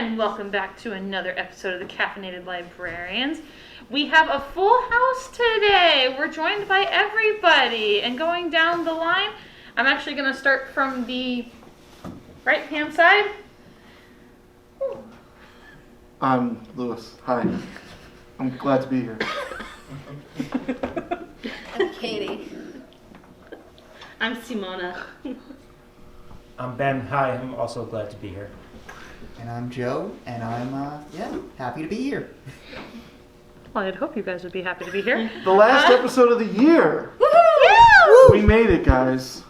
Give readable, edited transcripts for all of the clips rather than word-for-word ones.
And welcome back to another episode of the Caffeinated Librarians. We have a full house today. We're joined by everybody. And going down the line, I'm actually going to start from the right-hand side. I'm Lewis. Hi. I'm glad to be here. I'm Katie. I'm Simona. I'm Ben. Hi, I'm also glad to be here. And I'm Joe, and I'm, happy to be here. Well, I'd hope you guys would be happy to be here. The last episode of the year. Woohoo! Yes! We made it, guys.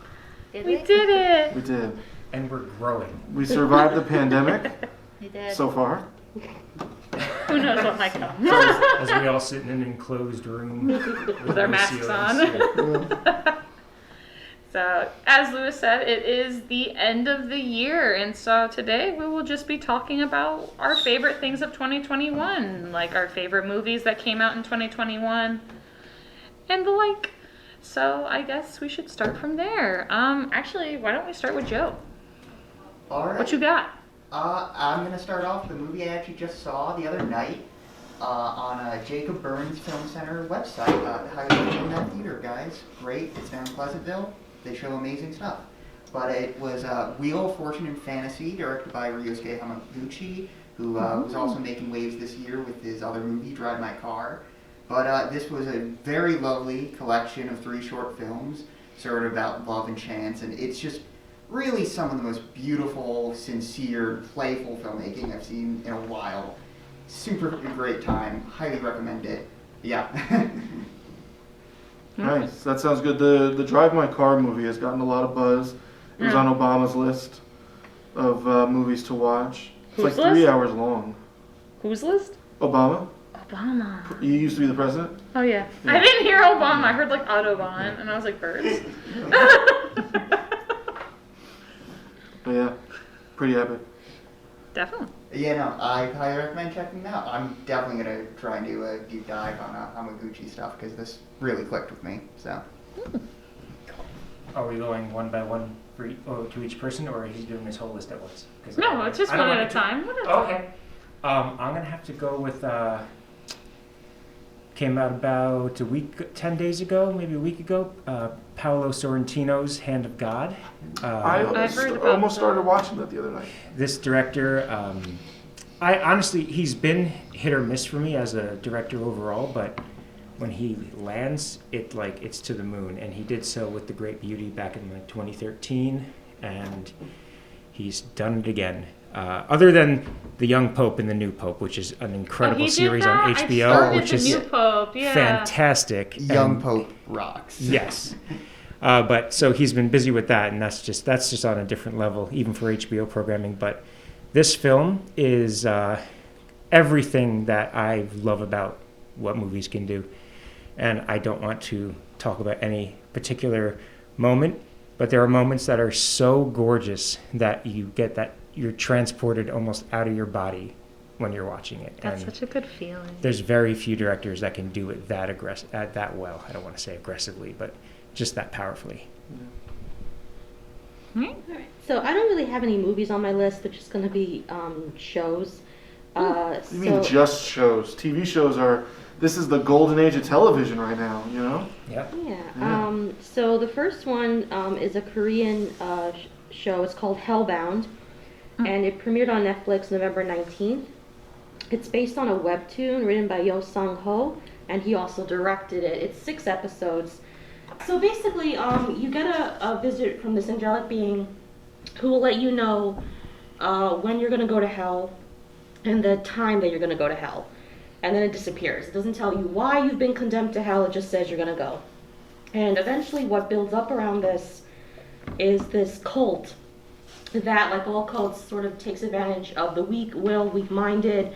We did it. We did. And we're growing. We survived the pandemic We did. so far. Who knows what might come. As we all sit in an enclosed room With our no masks ceilings. on. So, as Lewis said, it is the end of the year, and so today we will just be talking about our favorite things of 2021, like our favorite movies that came out in 2021, and the like. So, I guess we should start from there. Actually, why don't we start with Joe? All right. What you got? I'm going to start off with a movie I actually just saw the other night on Jacob Burns Film Center website. Highly recommend that theater, guys. Great. It's down in Pleasantville. They show amazing stuff. But it was Wheel of Fortune and Fantasy, directed by Ryosuke Hamaguchi, who was also making waves this year with his other movie, Drive My Car. But this was a very lovely collection of 3 short films, sort of about love and chance, and it's just really some of the most beautiful, sincere, playful filmmaking I've seen in a while. Super great time. Highly recommend it. Yeah. Nice. That sounds good. The Drive My Car movie has gotten a lot of buzz. It was on Obama's list of movies to watch. It's Whose like 3 list? hours long. Whose list? Obama? Obama. He used to be the president? Oh, yeah. Yeah. I didn't hear Obama. I heard, like, Autobahn, and I was like, birds. But yeah, pretty epic. Definitely. Yeah, no, I highly recommend checking them out. I'm definitely going to try and do a deep dive on Hamaguchi stuff, because this really clicked with me, so. Are we going one by one to each person, or are you doing this whole list at once? No, it's just one at a time. Okay. I'm going to have to go with, came out about 10 days ago, maybe a week ago, Paolo Sorrentino's Hand of God. I heard about almost that. started watching that the other night. This director, I honestly, he's been hit or miss for me as a director overall, but when he lands, it's to the moon, and he did so with The Great Beauty back in 2013, and he's done it again. Other than The Young Pope and The New Pope, which is an incredible series on HBO, which is fantastic. Young Pope rocks. Yes. But so he's been busy with that, and that's just on a different level, even for HBO programming. But this film is everything that I love about what movies can do. And I don't want to talk about any particular moment, but there are moments that are so gorgeous that you're transported almost out of your body when you're watching it. That's and such a good feeling. there's very few directors that can do it that well. I don't want to say aggressively, but just that powerfully. Alright. So I don't really have any movies on my list. They're just going to be shows. You mean just shows? TV shows this is the golden age of television right now, you know? Yep. Yeah. So the first one is a Korean show. It's called Hellbound, and it premiered on Netflix November 19th. It's based on a webtoon written by Yo Sung-ho, and he also directed it. It's 6 episodes. So basically, you get a visit from this angelic being who will let you know when you're going to go to hell and the time that you're going to go to hell. And then it disappears. It doesn't tell you why you've been condemned to hell. It just says you're going to go. And eventually what builds up around this is this cult that, like all cults, sort of takes advantage of the weak-willed, weak-minded,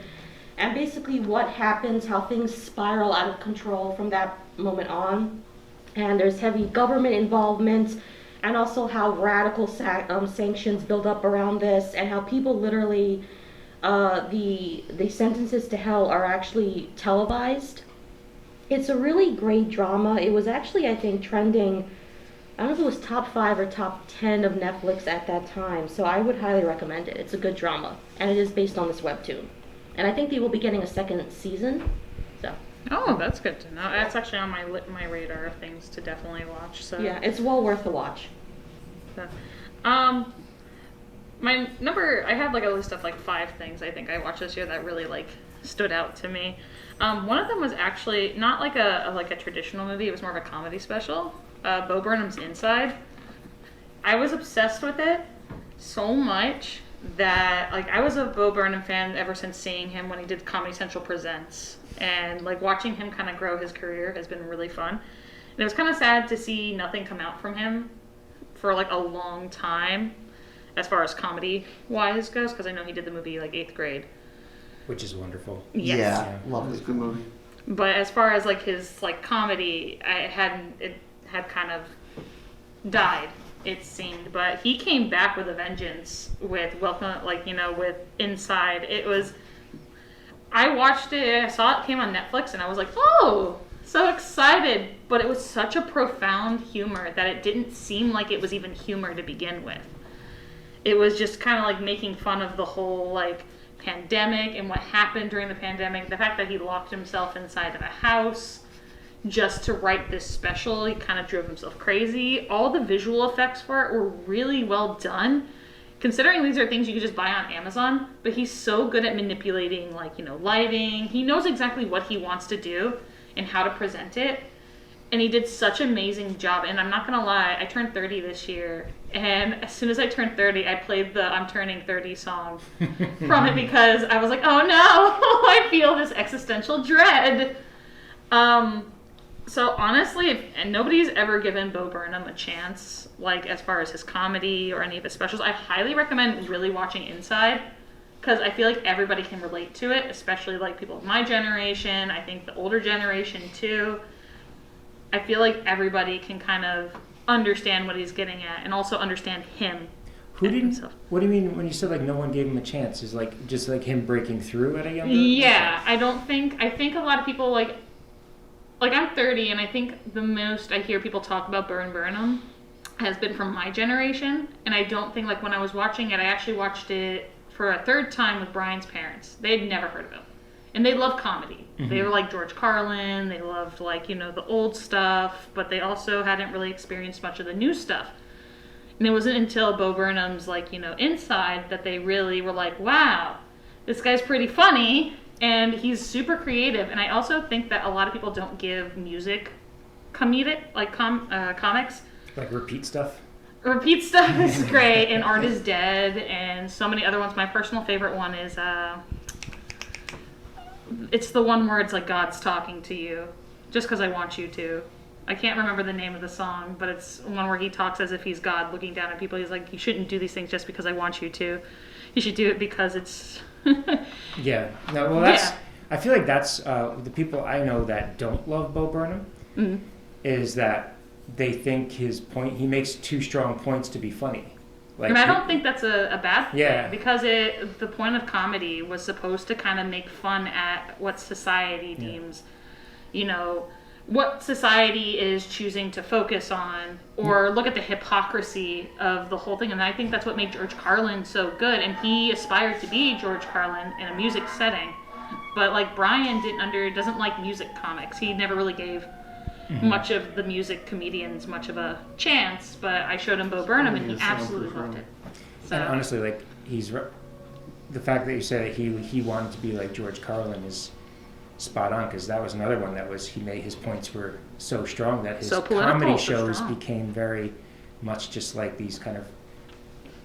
and basically what happens, how things spiral out of control from that moment on. And there's heavy government involvement, and also how radical sanctions build up around this, and how people literally, the sentences to hell are actually televised. It's a really great drama. It was actually, I think, trending I don't know if it was top 5 or top 10 of Netflix at that time, so I would highly recommend it. It's a good drama, and it is based on this webtoon. And I think they will be getting a second season, so. Oh, that's good to know. That's actually on my radar of things to definitely watch. So Yeah, it's well worth a watch. So, my number, I had like a list of like 5 things I think I watched this year that really like stood out to me. One of them was actually not like a traditional movie. It was more of a comedy special. Bo Burnham's Inside. I was obsessed with it so much that like I was a Bo Burnham fan ever since seeing him when he did Comedy Central Presents, and like watching him kind of grow his career has been really fun. And it was kind of sad to see nothing come out from him for like a long time as far as comedy wise goes, because I know he did the movie like 8th Grade, which is wonderful. Yes. Yeah, It's lovely. a good movie. But as far as like his like comedy, it had kind of died, it seemed. But he came back with a vengeance with with Inside. I watched it, I saw it came on Netflix, and I was like, oh, so excited. But it was such a profound humor that it didn't seem like it was even humor to begin with. It was just kind of like making fun of the whole like pandemic and what happened during the pandemic. The fact that he locked himself inside of a house just to write this special, he kind of drove himself crazy. All the visual effects for it were really well done, considering these are things you could just buy on Amazon. But he's so good at manipulating lighting. He knows exactly what he wants to do and how to present it. And he did such an amazing job. And I'm not going to lie, I turned 30 this year. And as soon as I turned 30, I played the I'm Turning 30 song from it because I was like, oh no, I feel this existential dread. So honestly, and nobody's ever given Bo Burnham a chance, like as far as his comedy or any of his specials, I highly recommend really watching Inside, because I feel like everybody can relate to it, especially like people of my generation. I think the older generation too. I feel like everybody can kind of understand what he's getting at and also understand him. Who and didn't? himself. What do you mean when you said like no one gave him a chance? Is like just like him breaking through at a younger? Yeah, I think a lot of people like I'm 30, and I think the most I hear people talk about Burnham has been from my generation. And I don't think, like, when I was watching it, I actually watched it for a 3rd time with Brian's parents. They had never heard of him. And they love comedy. Mm-hmm. They were like George Carlin, they loved the old stuff, but they also hadn't really experienced much of the new stuff. And it wasn't until Bo Burnham's Inside that they really were like, wow, this guy's pretty funny. And he's super creative, and I also think that a lot of people don't give music comedic, comics. Like repeat stuff? Repeat stuff is great, and Art is Dead, and so many other ones. My personal favorite one is, it's the one where it's like God's talking to you, just because I want you to. I can't remember the name of the song, but it's one where he talks as if he's God looking down at people. He's like, you shouldn't do these things just because I want you to. You should do it because it's... Yeah. No, well, that's... Yeah. I feel like that's... the people I know that don't love Bo Burnham is that they think he makes too strong points to be funny. And I don't think that's a bad thing. Yeah. Because the point of comedy was supposed to kind of make fun at what society deems, what society is choosing to focus on, or look at the hypocrisy of the whole thing. And I think that's what made George Carlin so good. And he aspired to be George Carlin in a music setting. But Brian doesn't like music comics. He never really gave much of the music comedians much of a chance. But I showed him Bo Burnham, and he absolutely loved it. So. And honestly, the fact that you said he wanted to be like George Carlin is spot on, because that was another one that his points were so strong that his comedy shows became very much just like these kind of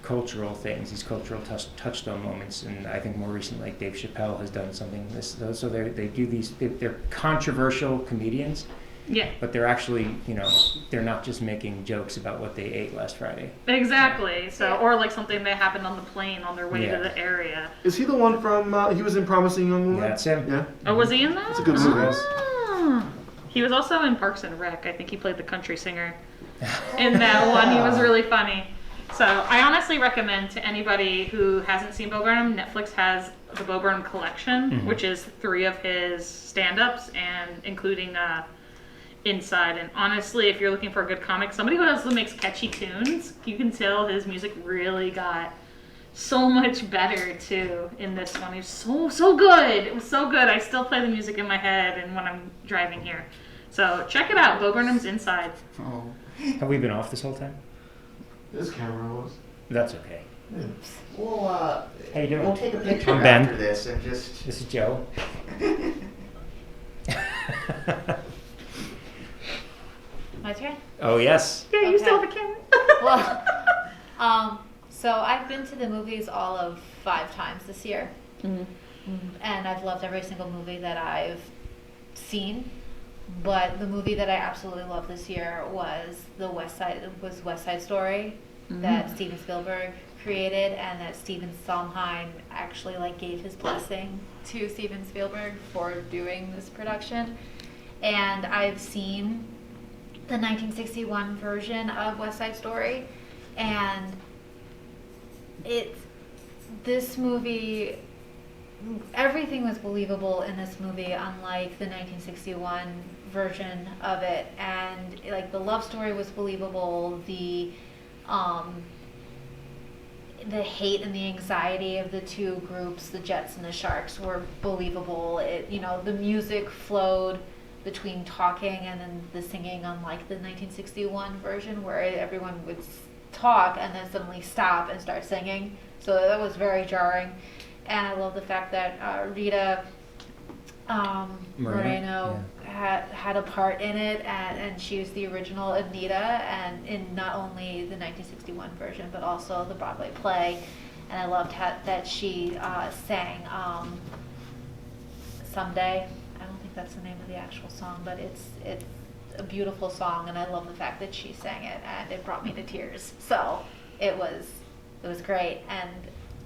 cultural things, these cultural touchstone moments. And I think more recently, like Dave Chappelle has done something so they do these, they're controversial comedians. Yeah. But they're actually, they're not just making jokes about what they ate last Friday. Exactly. So, or something that happened on the plane on their way to the area. Is he the one from, he was in Promising Young Woman? Yeah, that's him. Yeah. Oh, was he in that? It's a good movie. He was also in Parks and Rec. I think he played the country singer in that one. He was really funny. So I honestly recommend to anybody who hasn't seen Bo Burnham, Netflix has the Bo Burnham Collection, which is 3 of his stand-ups, and including Inside. And honestly, if you're looking for a good comic, somebody who also makes catchy tunes, you can tell his music really got so much better too in this one. It was so good. It was so good. I still play the music in my head and when I'm driving here. So check it out, Bo Burnham's Inside. Oh. Have we been off this whole time? This camera was. That's okay. We'll How you doing? we'll take a picture I'm Ben. after this and just. This is Joe. My turn? Oh yes. Yeah, you Okay. still have a camera. Well, so I've been to the movies all of 5 times this year. Mhm. And I've loved every single movie that I've seen. But the movie that I absolutely loved this year was West Side Story that Steven Spielberg created, and that Steven Sondheim actually gave his blessing to Steven Spielberg for doing this production. And I've seen the 1961 version of West Side Story, and this movie, everything was believable in this movie, unlike the 1961 version of it. And the love story was believable, the hate and the anxiety of the two groups, the Jets and the Sharks, were believable. The music flowed between talking and then the singing, unlike the 1961 version where everyone would talk and then suddenly stop and start singing. So that was very jarring. And I love the fact that Rita Moreno had a part in it, and she was the original Anita, and in not only the 1961 version but also the Broadway play. And I loved that she sang Someday. I don't think that's the name of the actual song, but it's a beautiful song, and I love the fact that she sang it, and it brought me to tears. So it was great. And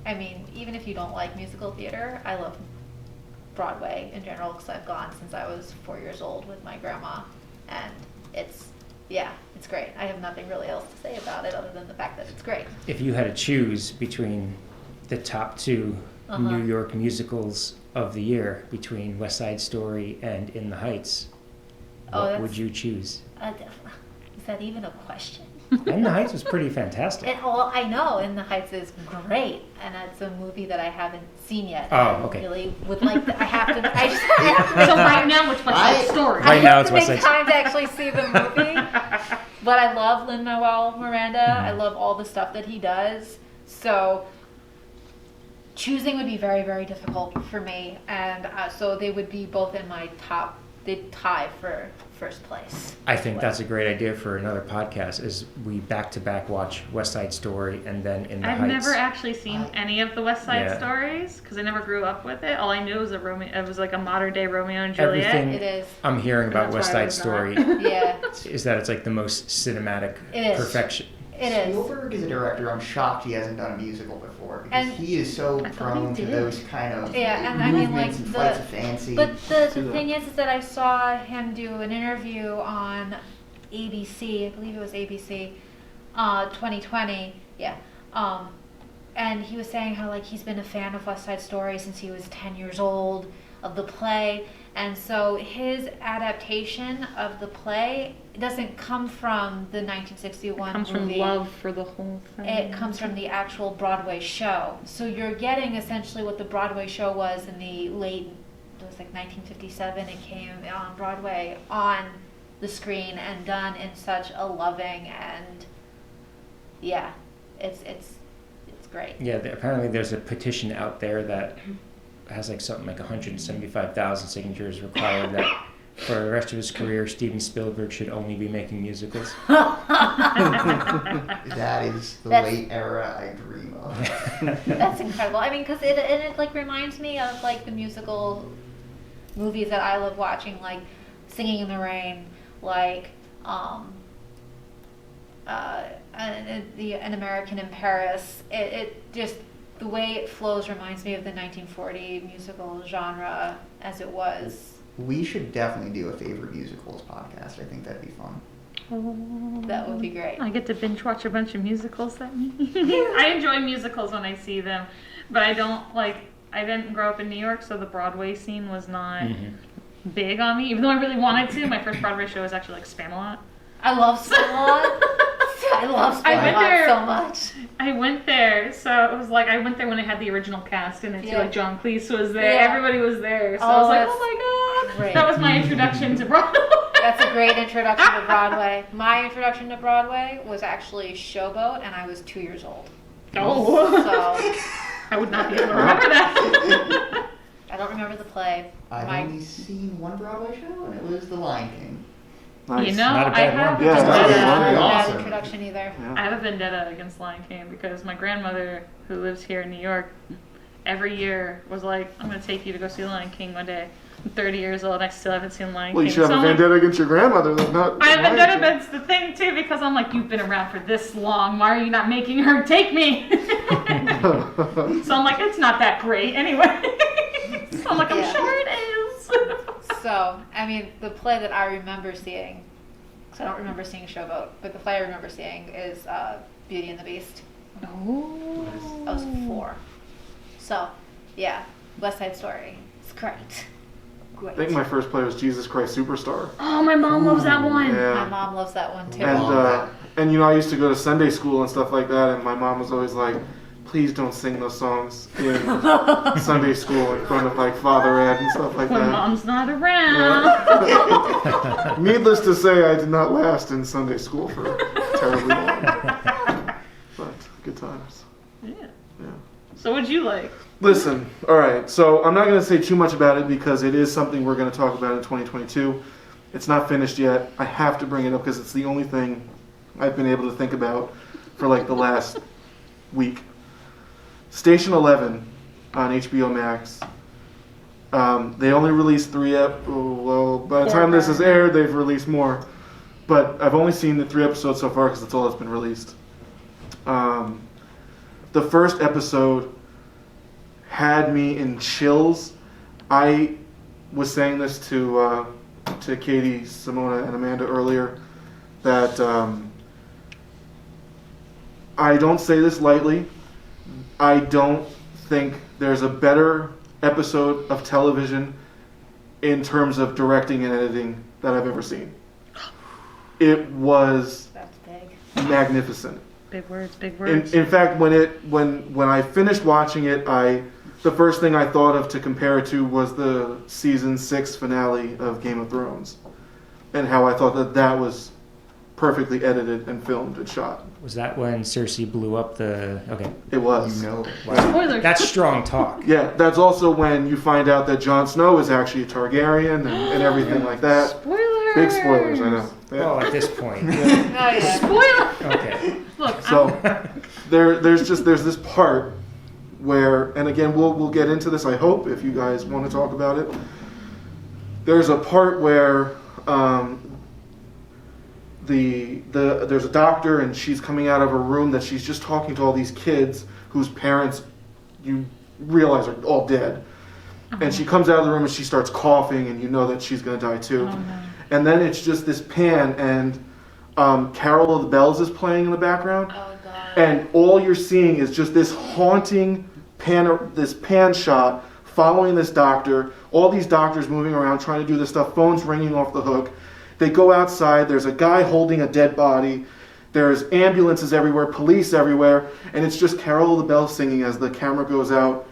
I mean, even if you don't like musical theater, I love Broadway in general because I've gone since I was 4 years old with my grandma, and it's great. I have nothing really else to say about it other than the fact that it's great. If you had to choose between the top 2 New York musicals of the year, between West Side Story and In the Heights, what would you choose? Is that even a question? In the Heights was pretty fantastic. Well, I know In the Heights is great, and it's a movie that I haven't seen yet. Oh, I okay. really would like to. I have to. I have to. So right now, it's West Side Story. Right now it's to West make Side time to actually see the movie. But I love Lin-Manuel Miranda. I love all the stuff that he does. So choosing would be very, very difficult for me, and so they would be both in my top. They'd tie for first place. I think that's a great idea for another podcast, is we back-to-back watch West Side Story and then In the I've Heights. never actually seen any of the West Side Yeah. Stories because I never grew up with it. All I knew was it was like a modern day Romeo and Juliet. Everything It is. I'm hearing about That's West why I Side was not. Story Yeah, is that it's like the most cinematic It is. perfection. it is. Spielberg is a director. I'm shocked he hasn't done a musical before because And he is so I thought prone he to did. those kind of Yeah, and I mean, movements like, and the- flights of fancy. But the See that. thing is that I saw him do an interview on ABC, I believe it was ABC, 2020, yeah. And he was saying how he's been a fan of West Side Story since he was 10 years old, of the play, and so his adaptation of the play doesn't come from the 1961 It comes from movie. love for the whole thing. It comes from the actual Broadway show. So you're getting essentially what the Broadway show was in the late, it was 1957. It came on Broadway on the screen and done in such a loving and, yeah, it's great. Yeah, apparently there's a petition out there that has something like 175,000 signatures required that for the rest of his career, Steven Spielberg should only be making musicals. That is the That's- late era I dream of. That's incredible. I mean, because it reminds me of the musical movies that I love watching, like Singing in the Rain, An American in Paris. It just, the way it flows reminds me of the 1940 musical genre as it was. We should definitely do a favorite musicals podcast. I think that'd be fun. That would be great. I get to binge watch a bunch of musicals that I enjoy musicals when I see them, but I don't I didn't grow up in New York, so the Broadway scene was not big on me, even though I really wanted to. My first Broadway show was actually like Spamalot. I love Spamalot. I love Spamalot so much. I went there, so it was like I went there when it had the original cast in it too. Like John Cleese was there, everybody was there. So I was like, oh my god, great. That was my introduction to Broadway. That's a great introduction to Broadway. My introduction to Broadway was actually Showboat, and I was 2 years old. Oh, So I would not be able to remember that. I don't remember the play. I've only seen one Broadway show, and it was The Lion King. Nice. You know, Not a I bad have one. Yeah, a not a bad vendetta. one. Not a bad Awesome. introduction either. I have a vendetta against Lion King because my grandmother, who lives here in New York, every year was like, "I'm going to take you to go see Lion King one day." I'm 30 years old. I still haven't seen Lion Well, King. you should have So a I'm like, vendetta against your grandmother. That's not. I have Lion vendetta, King. but it's the thing too because I'm like, you've been around for this long. Why are you not making her take me? So I'm like, it's not that great anyway. So I'm like, I'm sure it is. So, I mean, the play that I remember seeing, because I don't remember seeing Showboat, but the play I remember seeing is Beauty and the Beast. Oh. I was 4. So, yeah, West Side Story. It's great. I think my first play was Jesus Christ Superstar. Oh, my mom loves that one. Yeah. My mom loves that one too. And you know, I used to go to Sunday school and stuff like that, and my mom was always like, "Please don't sing those songs in Sunday school in front of like Father Ed and stuff like When that." mom's not around. Needless to say, I did not last in Sunday school for terribly long. But good times. Yeah. Yeah. So what'd you like? Listen, all right. So I'm not going to say too much about it because it is something we're going to talk about in 2022. It's not finished yet. I have to bring it up because it's the only thing I've been able to think about for like the last week. Station 11 on HBO Max. They only released 3 well, by the time this is aired, they've released more. But I've only seen the 3 episodes so far because that's all that's been released. The first episode had me in chills. I was saying this to Katie, Simona, and Amanda earlier that I don't say this lightly. I don't think there's a better episode of television in terms of directing and editing that I've ever seen. It was That's big. magnificent. Big words, big words. In fact, when I finished watching it, the first thing I thought of to compare it to was the season 6 finale of Game of Thrones, and how I thought that was perfectly edited and filmed and shot. Was that when Cersei blew up the... Okay. It was. You know. Wow. Spoilers. That's strong talk. Yeah, that's also when you find out that Jon Snow is actually a Targaryen and everything like that. Spoilers. Big spoilers, I know. Yeah. Well, at this point. Oh, yeah. Spoiler. Okay. Look, So there's this part where, and again we'll get into this, I hope, if you guys want to talk about it. There's a part where there's a doctor and she's coming out of a room that she's just talking to all these kids whose parents you realize are all dead. And she comes out of the room and she starts coughing and you know that she's going to die too. Oh, no. And then it's just this pan and Carol of the Bells is playing in the background. Oh, God. And all you're seeing is just this haunting pan shot following this doctor. All these doctors moving around trying to do this stuff. Phones ringing off the hook. They go outside. There's a guy holding a dead body. There's ambulances everywhere, police everywhere, and it's just Carol of the Bells singing as the camera goes out.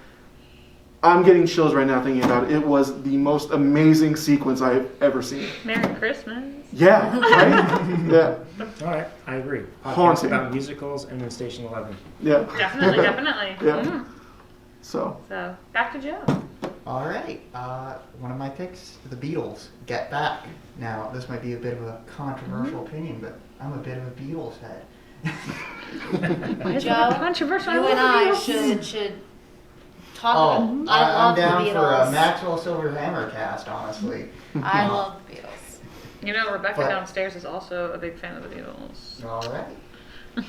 I'm getting chills right now thinking about it. It was the most amazing sequence I've ever seen. Merry Christmas. Yeah, right? Yeah. All right. I agree. Podcast Haunting. about musicals and then Station 11. Yeah. Definitely, definitely. Yeah. Mm. So, So back to Joe. All right. One of my picks, the Beatles, Get Back. Now, this might be a bit of a controversial opinion, but I'm a bit of a Beatles head. Why is Joe, that controversial? You and I should talk about. I I'm love down the for Beatles. a Maxwell Silver Hammer cast, honestly. I love the Beatles. You know, Rebecca But- downstairs is also a big fan of the Beatles. All right.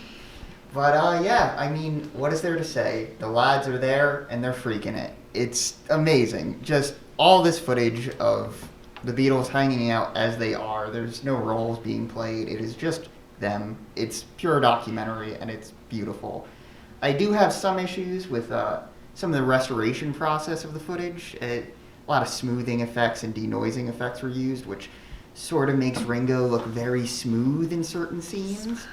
But yeah, I mean, what is there to say? The lads are there and they're freaking it. It's amazing. Just all this footage of the Beatles hanging out as they are. There's no roles being played. It is just them. It's pure documentary and it's beautiful. I do have some issues with some of the restoration process of the footage. a lot of smoothing effects and denoising effects were used, which sort of makes Ringo look very smooth in certain scenes.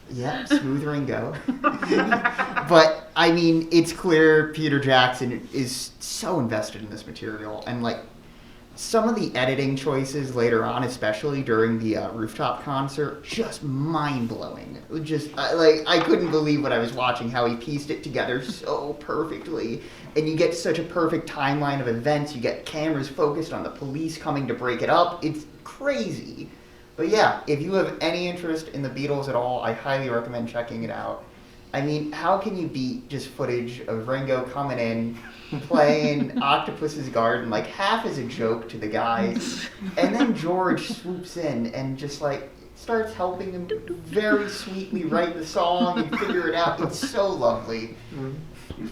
Yeah, smooth Ringo. But, I mean, it's clear Peter Jackson is so invested in this material. And, like, some of the editing choices later on, especially during the rooftop concert, just mind-blowing. I couldn't believe what I was watching, how he pieced it together so perfectly. And you get such a perfect timeline of events. You get cameras focused on the police coming to break it up. It's crazy. But yeah, if you have any interest in the Beatles at all, I highly recommend checking it out. I mean, how can you beat just footage of Ringo coming in, playing Octopus's Garden, like half as a joke to the guys, and then George swoops in and just like starts helping him very sweetly write the song and figure it out. It's so lovely.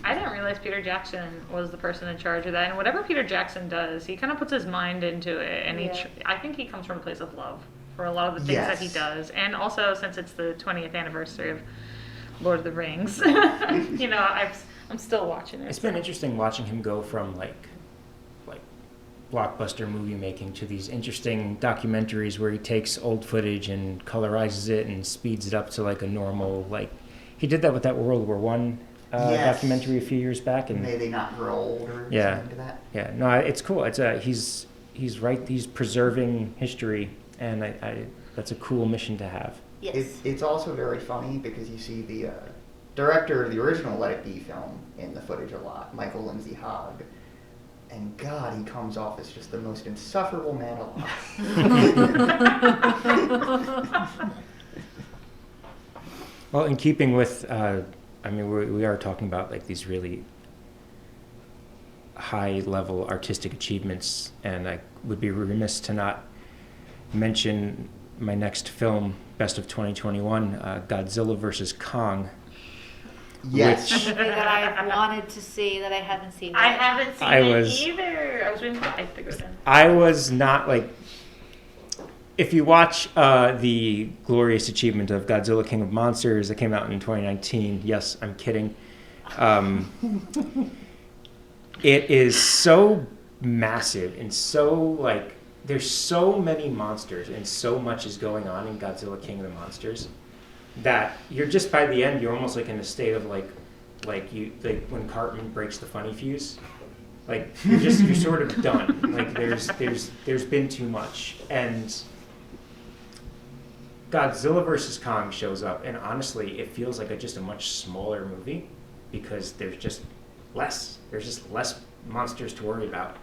I didn't realize Peter Jackson was the person in charge of that. And whatever Peter Jackson does, he kind of puts his mind into it. And I think he comes from a place of love for a lot of the things that he does. And also, since it's the 20th anniversary of Lord of the Rings, you know, I'm still watching it. It's been interesting watching him go from like blockbuster movie making to these interesting documentaries where he takes old footage and colorizes it and speeds it up to like a normal, like he did that with that World War One documentary a few years back. And May They Not Grow Old or yeah, something to that. Yeah, no, it's cool. It's he's right. He's preserving history, and I that's a cool mission to have. Yes. It's also very funny because you see the director of the original Let It Be film in the footage a lot, Michael Lindsay Hogg. And God, he comes off as just the most insufferable man alive. Well, in keeping with, I mean, we are talking about like these really high-level artistic achievements, and I would be remiss to not mention my next film, Best of 2021, Godzilla vs. Kong. Yes. Which, Something that I've wanted to see that I haven't seen yet. I haven't seen it either. I was waiting for the hype to go down. I was not like... If you watch the glorious achievement of Godzilla King of Monsters that came out in 2019, yes, I'm kidding. It is so massive and so like... There's so many monsters and so much is going on in Godzilla King of the Monsters that you're just by the end you're almost like in a state of like when Cartman breaks the funny fuse, like you're sort of done. Like there's been too much, and Godzilla vs. Kong shows up, and honestly it feels like just a much smaller movie because there's just less monsters to worry about.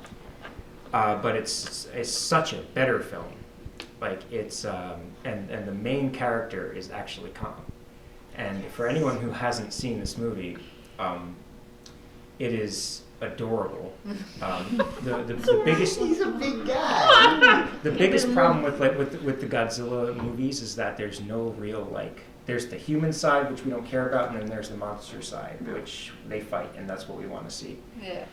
But it's such a better film. Like it's and the main character is actually Kong. And for anyone who hasn't seen this movie, it is adorable. The biggest He's a big guy. the biggest problem with the Godzilla movies is that there's no real like there's the human side which we don't care about, and then there's the monster side which they fight, and that's what we want to see. Yeah.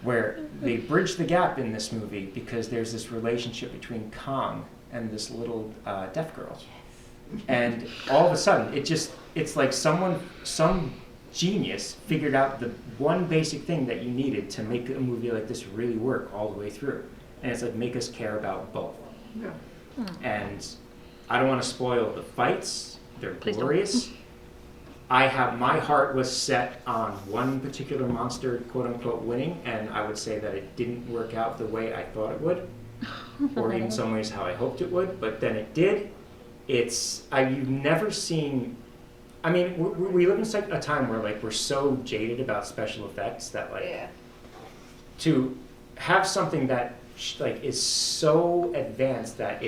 Where they bridge the gap in this movie because there's this relationship between Kong and this little deaf girl. Yes. And all of a sudden, it's like some genius figured out the one basic thing that you needed to make a movie like this really work all the way through. And it's like, make us care about both. Yeah. And I don't want to spoil the fights. They're Please glorious. Don't. My heart was set on one particular monster, quote unquote, winning, and I would say that it didn't work out the way I thought it would, or in some ways how I hoped it would, but then it did. You've never seen, I mean, we live in a time where like we're so jaded about special effects that like, to have something that like is so advanced that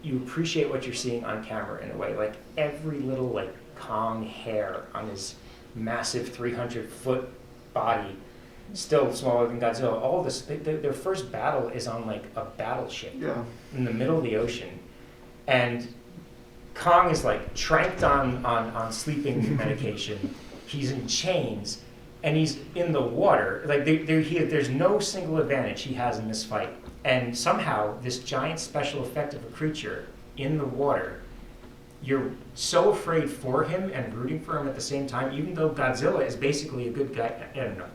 you appreciate what you're seeing on camera in a way. Like every little like Kong hair on his massive 300-foot body, still smaller than Godzilla. All this, their first battle is on like a battleship in the middle of the ocean, and Kong is like tranked on sleeping medication. He's in chains, and he's in the water. Like there's no single advantage he has in this fight. And somehow, this giant special effect of a creature in the water, you're so afraid for him and rooting for him at the same time, even though Godzilla is basically a good guy. I don't know.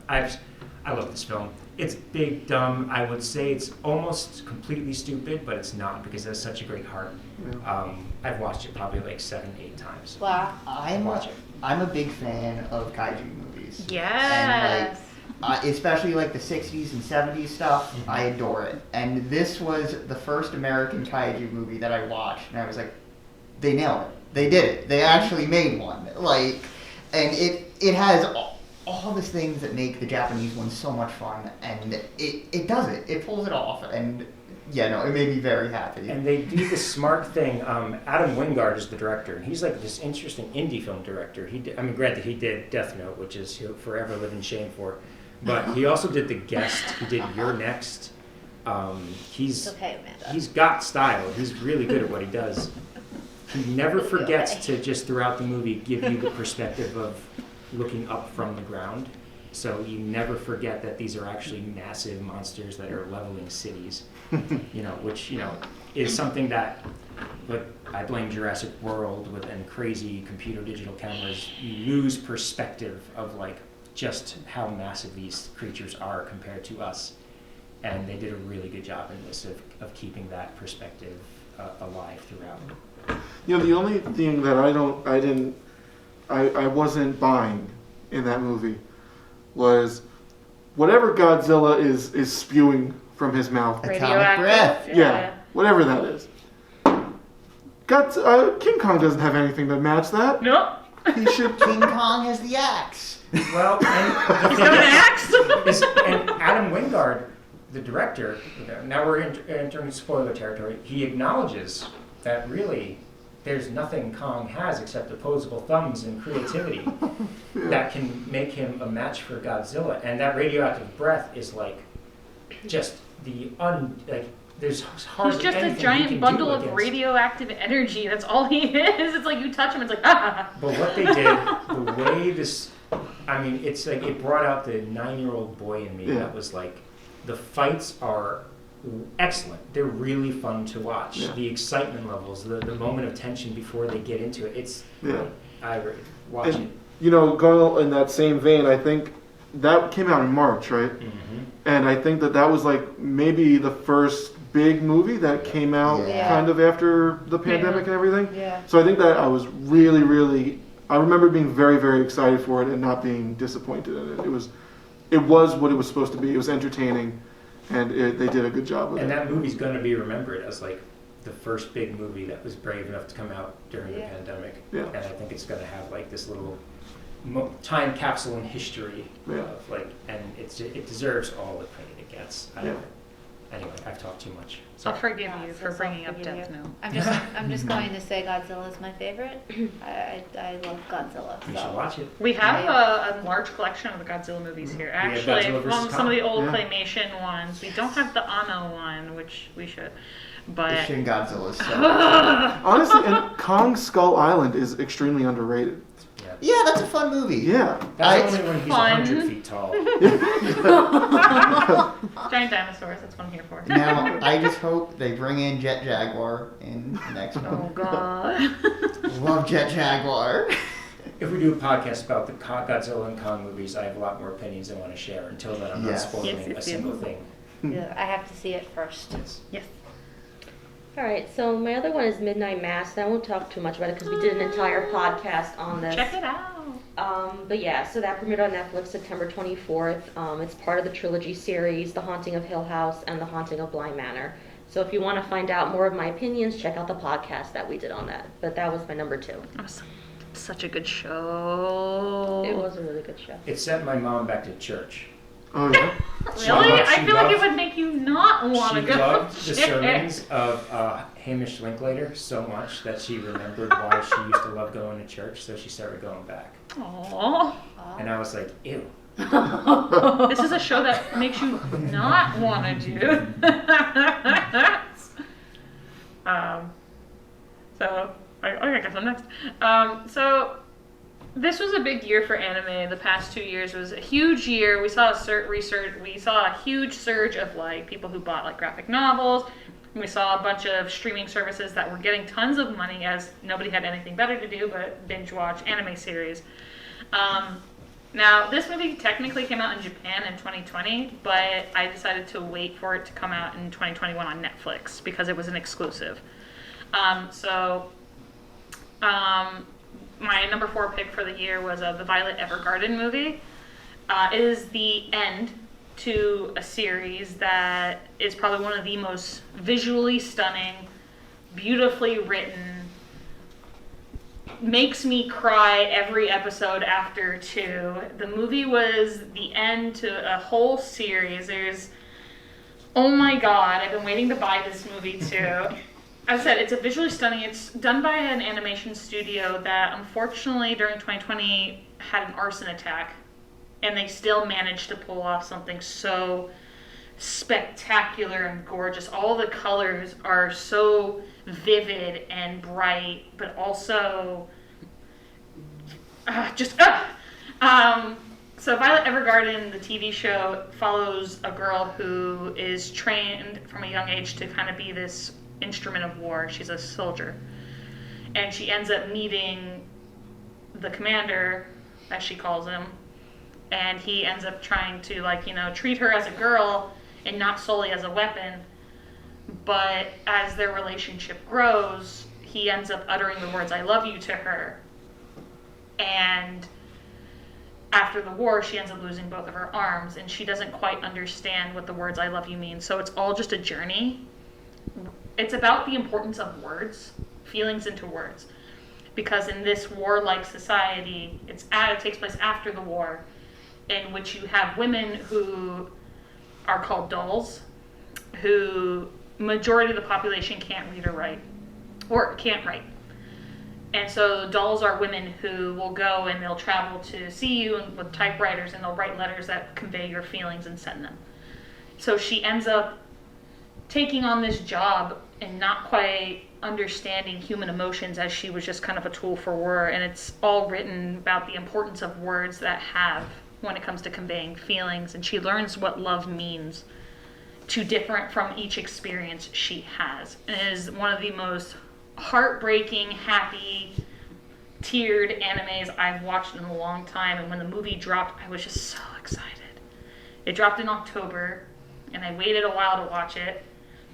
I love this film. It's big, dumb. I would say it's almost completely stupid, but it's not because it has such a great heart. I've watched it probably like 7, 8 times. Wow. I'm a big fan of kaiju movies. Yes. And especially like the 60s and 70s stuff, I adore it. And this was the first American kaiju movie that I watched, and I was like, they nailed it. They did it. They actually made one. Like, and it has all these things that make the Japanese one so much fun, and it does it. It pulls it off, and yeah, no, it made me very happy. And they do the smart thing. Adam Wingard is the director, and he's like this interesting indie film director. Granted, he did Death Note, which is he'll forever live in shame for, but he also did The Guest. He did You're Next. It's okay, Amanda. He's got style. He's really good at what he does. He never forgets to just throughout the movie give you the perspective of looking up from the ground. So you never forget that these are actually massive monsters that are leveling cities. Which is something that, but I blame Jurassic World and crazy computer digital cameras. You lose perspective of like just how massive these creatures are compared to us. And they did a really good job in this of keeping that perspective alive throughout. The only thing that I wasn't buying in that movie was whatever Godzilla is spewing from his mouth. Atomic breath. Yeah, whatever that is. King Kong doesn't have anything to match that. Nope. He should. King Kong has the axe. Well, and He's got an axe. and Adam Wingard, the director, now we're entering spoiler territory, he acknowledges that really there's nothing Kong has except opposable thumbs and creativity that can make him a match for Godzilla. And that radioactive breath is like just there's hardly He's just a anything he giant can bundle do of against. radioactive energy. That's all he is. It's like you touch him, it's like ah. But what they did, the way this, it's like it brought out the 9-year-old boy in me. Yeah. That was like, the fights are excellent. They're really fun to watch. Yeah. The excitement levels, the moment of tension before they get into it. I watch it. Going in that same vein, I think that came out in March, right? Mm-hmm. And I think that was like maybe the first big movie that came out kind of after the pandemic and everything. Yeah. So I think that I was really, really, I remember being very, very excited for it and not being disappointed in it. It was what it was supposed to be. It was entertaining, and they did a good job with it. And that movie's going to be remembered as like the first big movie that was brave enough to come out during the pandemic. Yeah. And I think it's going to have like this little time capsule in history of like, and it deserves all the credit it gets. Anyway, I've talked too much. I'll forgive you for bringing up Death Note. I'm just going to say Godzilla is my favorite. I love Godzilla. You should watch it. We have a large collection of the Godzilla movies here. Actually, Godzilla vs. from some of the old Kong. claymation ones. We don't have the Anno one, which we should. But Shin Godzilla is so Honestly, and Kong Skull Island is extremely underrated. Yeah, that's a fun movie. Yeah. That's only when he's fun. 100 feet tall. giant dinosaurs, that's what I'm here for. Now, I just hope they bring in Jet Jaguar in the next Oh one. god. Love Jet Jaguar. If we do a podcast about the Godzilla and Kong movies, I have a lot more opinions I want to share. Until then, I'm not spoiling Yes, a yes, single yes. thing. Yeah, I have to see it first. Yes. All right, so my other one is Midnight Mass. I won't talk too much about it because we did an entire podcast on this. Check it out. But yeah, so that premiered on Netflix September 24th. It's part of the trilogy series, The Haunting of Hill House and The Haunting of Bly Manor. So if you want to find out more of my opinions, check out the podcast that we did on that. But that was my number 2. It was such a good show. It was a really good show. It sent my mom back to church. Oh, yeah? Really? I She feel like it loved- would make you not want to She go. loved the Shit. sermons of Hamish Linklater so much that she remembered why she used to love going to church, so she started going back. Aww. And I was like, ew. This is a show that makes you not want to do. I guess I'm next. So this was a big year for anime. The past 2 years was a huge year. We saw a huge surge of like people who bought like graphic novels. We saw a bunch of streaming services that were getting tons of money as nobody had anything better to do but binge watch anime series. Now, this movie technically came out in Japan in 2020, but I decided to wait for it to come out in 2021 on Netflix because it was an exclusive. My number 4 pick for the year was the Violet Evergarden movie. It is the end to a series that is probably one of the most visually stunning, beautifully written, makes me cry every episode after 2. The movie was the end to a whole series. Oh my god, I've been waiting to buy this movie too. As I said, it's a visually stunning. It's done by an animation studio that unfortunately during 2020 had an arson attack, and they still managed to pull off something so spectacular and gorgeous. All the colors are so vivid and bright, but also so Violet Evergarden, the TV show, follows a girl who is trained from a young age to kind of be this instrument of war. She's a soldier, and she ends up meeting the commander, as she calls him, and he ends up trying to treat her as a girl and not solely as a weapon. But as their relationship grows, he ends up uttering the words "I love you" to her. And after the war, she ends up losing both of her arms, and she doesn't quite understand what the words "I love you" mean. So it's all just a journey. It's about the importance of words, feelings into words. Because in this warlike society, it takes place after the war, in which you have women who are called dolls, who majority of the population can't read or write, or can't write. And so dolls are women who will go and they'll travel to see you with typewriters, and they'll write letters that convey your feelings and send them. So she ends up taking on this job and not quite understanding human emotions, as she was just kind of a tool for war. And it's all written about the importance of words that have when it comes to conveying feelings. And she learns what love means to different from each experience she has. And it is one of the most heartbreaking, happy, tiered animes I've watched in a long time. And when the movie dropped, I was just so excited. It dropped in October, and I waited a while to watch it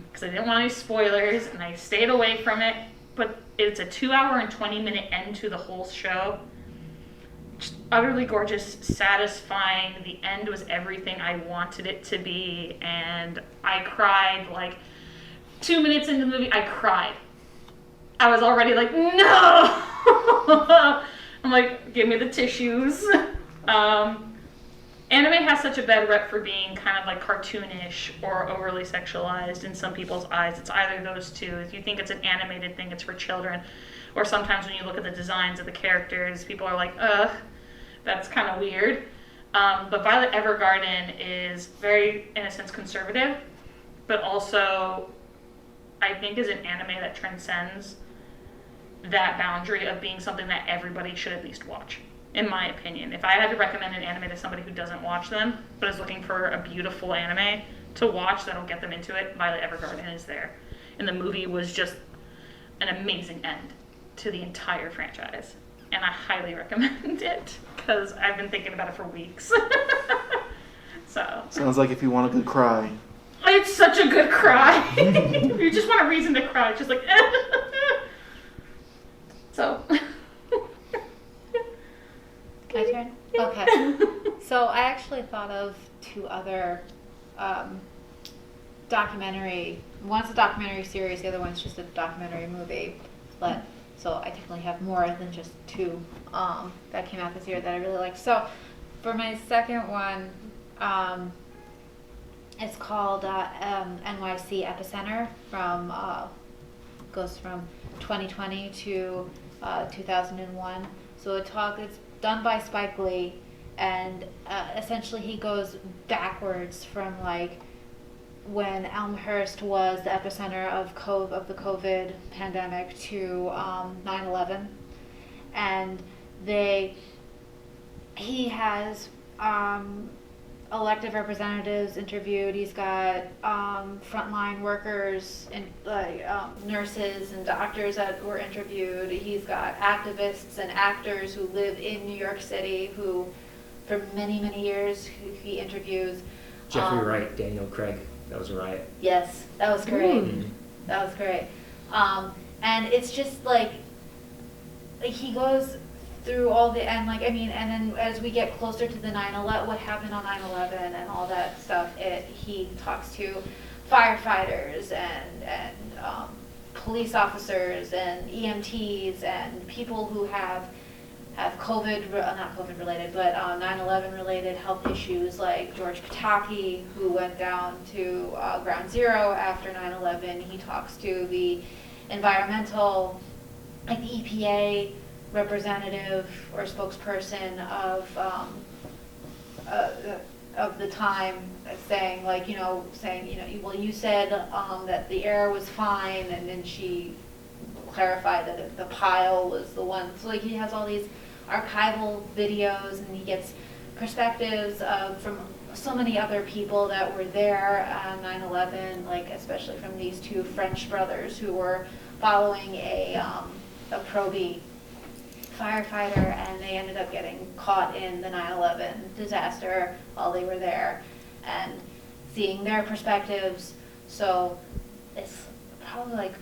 because I didn't want any spoilers, and I stayed away from it. But it's a 2-hour and 20-minute end to the whole show. Just utterly gorgeous, satisfying. The end was everything I wanted it to be, and I cried 2 minutes into the movie. I cried. I was already like, no! I'm like, give me the tissues. Anime has such a bad rep for being kind of cartoonish or overly sexualized in some people's eyes. It's either those two. If you think it's an animated thing, it's for children. Or sometimes when you look at the designs of the characters, people are like, ugh, that's kind of weird. But Violet Evergarden is very, in a sense, conservative, but also I think is an anime that transcends that boundary of being something that everybody should at least watch, in my opinion. If I had to recommend an anime to somebody who doesn't watch them, but is looking for a beautiful anime to watch that'll get them into it, Violet Evergarden is there. And the movie was just an amazing end to the entire franchise. And I highly recommend it, because I've been thinking about it for weeks. So Sounds like if you want a good cry. it's such a good cry. You just want a reason to cry. It's just like, so. My turn? Okay. So I actually thought of 2 other documentary. One's a documentary series, the other one's just a documentary movie. So I definitely have more than just 2 that came out this year that I really liked. So for my second one, it's called NYC Epicenter. Goes from 2020 to 2001. So it's done by Spike Lee, and essentially he goes backwards from when Elmhurst was the epicenter of the COVID pandemic to 9/11, and he has elected representatives interviewed. He's got frontline workers and nurses and doctors that were interviewed. He's got activists and actors who live in New York City who for many, many years. He interviews. Jeffrey Wright, Daniel Craig. That was a riot. Yes, that was great. Mm. That was great. And it's just like he goes through all the, and like, I mean, and then as we get closer to the 9/11, what happened on 9/11 and all that stuff, he talks to firefighters and police officers and EMTs and people who have COVID, not COVID related, but 9/11 related health issues, like George Pataki, who went down to Ground Zero after 9/11. He talks to the environmental, like the EPA representative or spokesperson of the time, saying like, well, you said that the air was fine, and then she clarified that the pile was the one. So like he has all these archival videos, and he gets perspectives from so many other people that were there on 9/11, like especially from these two French brothers who were following a Proby firefighter, and they ended up getting caught in the 9/11 disaster while they were there, and seeing their perspectives. So it's probably like,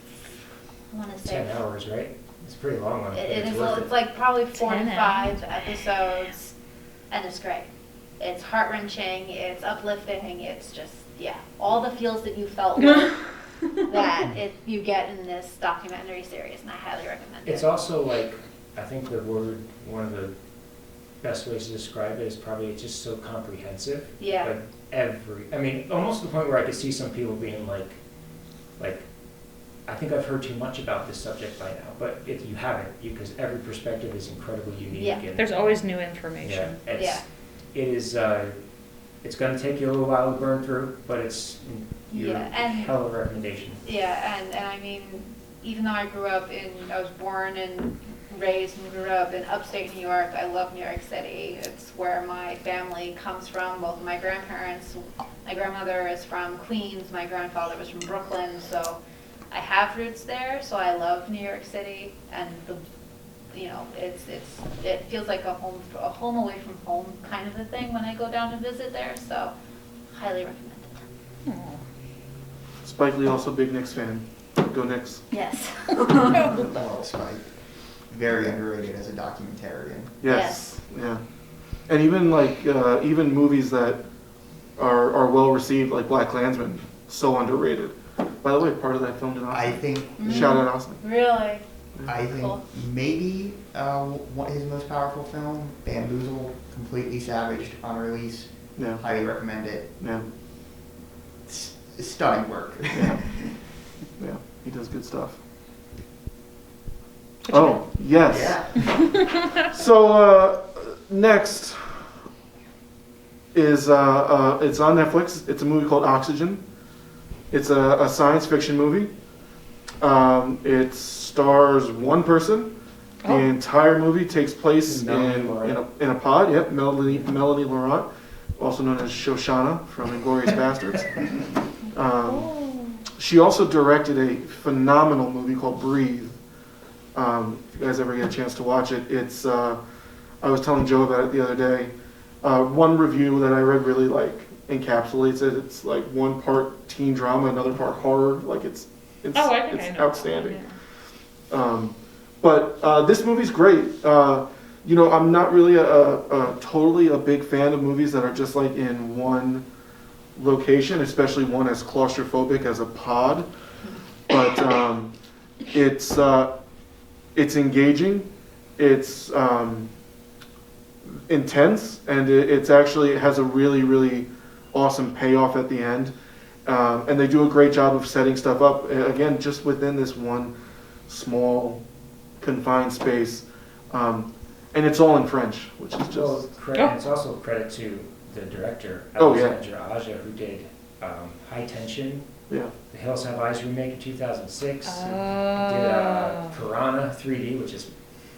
I want to say 10 hours, right? It's a pretty long one. it's like probably 4 to 10 5 episodes, and it's great. It's heart-wrenching, it's uplifting, it's just, all the feels that you felt that you get in this documentary series, and I highly recommend it. It's also like, I think one of the best ways to describe it is probably it's just so comprehensive. Yeah. Like almost to the point where I could see some people being like, I think I've heard too much about this subject by now, but you haven't, because every perspective is incredibly unique. Yeah. And, There's always new information. it is, it's going to take you a little while to burn through, but it's a hell of a recommendation. Yeah, and I mean, even though I was born and raised and grew up in upstate New York, I love New York City. It's where my family comes from, both of my grandparents. My grandmother is from Queens, my grandfather was from Brooklyn, so I have roots there, so I love New York City, and it feels like a home away from home kind of a thing when I go down to visit there, so highly recommend it. Spike Lee also big Knicks fan. Go Knicks. Yes. Well, Spike. Very underrated as a documentarian. Yes. Yeah. And even even movies that are well received, like Black Klansman, so underrated. By the way, part of that filmed in Austin. I think Shout out Austin. Really? I think Cool. maybe his most powerful film, Bamboozled, completely savaged on release. Yeah. Highly recommend it. Yeah. It's stunning work. Yeah. Yeah. He does good stuff. Oh, yes. Yeah. So next is it's on Netflix. It's a movie called Oxygen. It's a science fiction movie. It stars one person. The entire movie takes place in a pod. Yep, Melanie Laurent, also known as Shoshana from Inglourious Bastards. She also directed a phenomenal movie called Breathe. If you guys ever get a chance to watch it, it's. I was telling Joe about it the other day. One review that I read really encapsulates it. It's like one part teen drama, another part horror. Like it's outstanding. But this movie's great. I'm not really totally a big fan of movies that are just like in one location, especially one as claustrophobic as a pod. But it's engaging, it's intense, and it has a really, really awesome payoff at the end. And they do a great job of setting stuff up, again, just within this one small, confined space. And it's all in French, which is just... It's also a credit to the director, Oh, yeah. Alexandre Aja, who did High Tension, Yeah. The Hills Have Eyes remake in 2006, did Piranha 3D, which is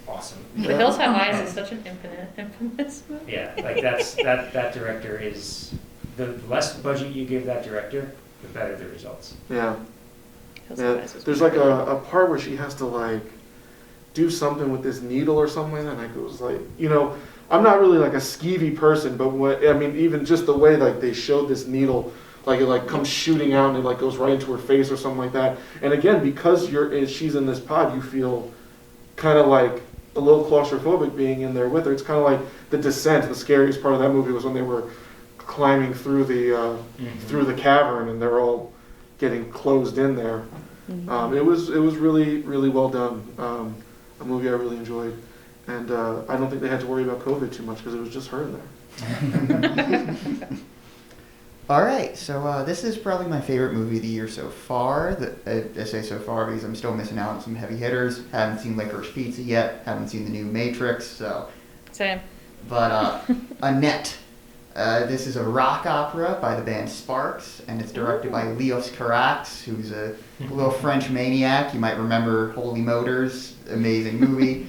awesome. The Hills Have Eyes is such an infamous movie. Yeah, like that director is, the less budget you give that director, the better the results. Yeah. Hills Have Yeah. Eyes is There's like a part where she has to do something with this needle or something like that. And I was like, you know, I'm not really like a skeevy person, but even just the way like they showed this needle, like it like comes shooting out and it like goes right into her face or something like that. And again, because she's in this pod, you feel kind of like a little claustrophobic being in there with her. It's kind of like The Descent. The scariest part of that movie was when they were climbing through the cavern and they're all getting closed in there. It was really, really well done. A movie I really enjoyed, and I don't think they had to worry about COVID too much because it was just her in there. All right, so this is probably my favorite movie of the year so far. I say so far because I'm still missing out on some heavy hitters. Haven't seen Licorice Pizza yet. Haven't seen the new Matrix. So. Same. But Annette. This is a rock opera by the band Sparks, and it's directed by Leos Carax, who's a little French maniac. You might remember Holy Motors, amazing movie.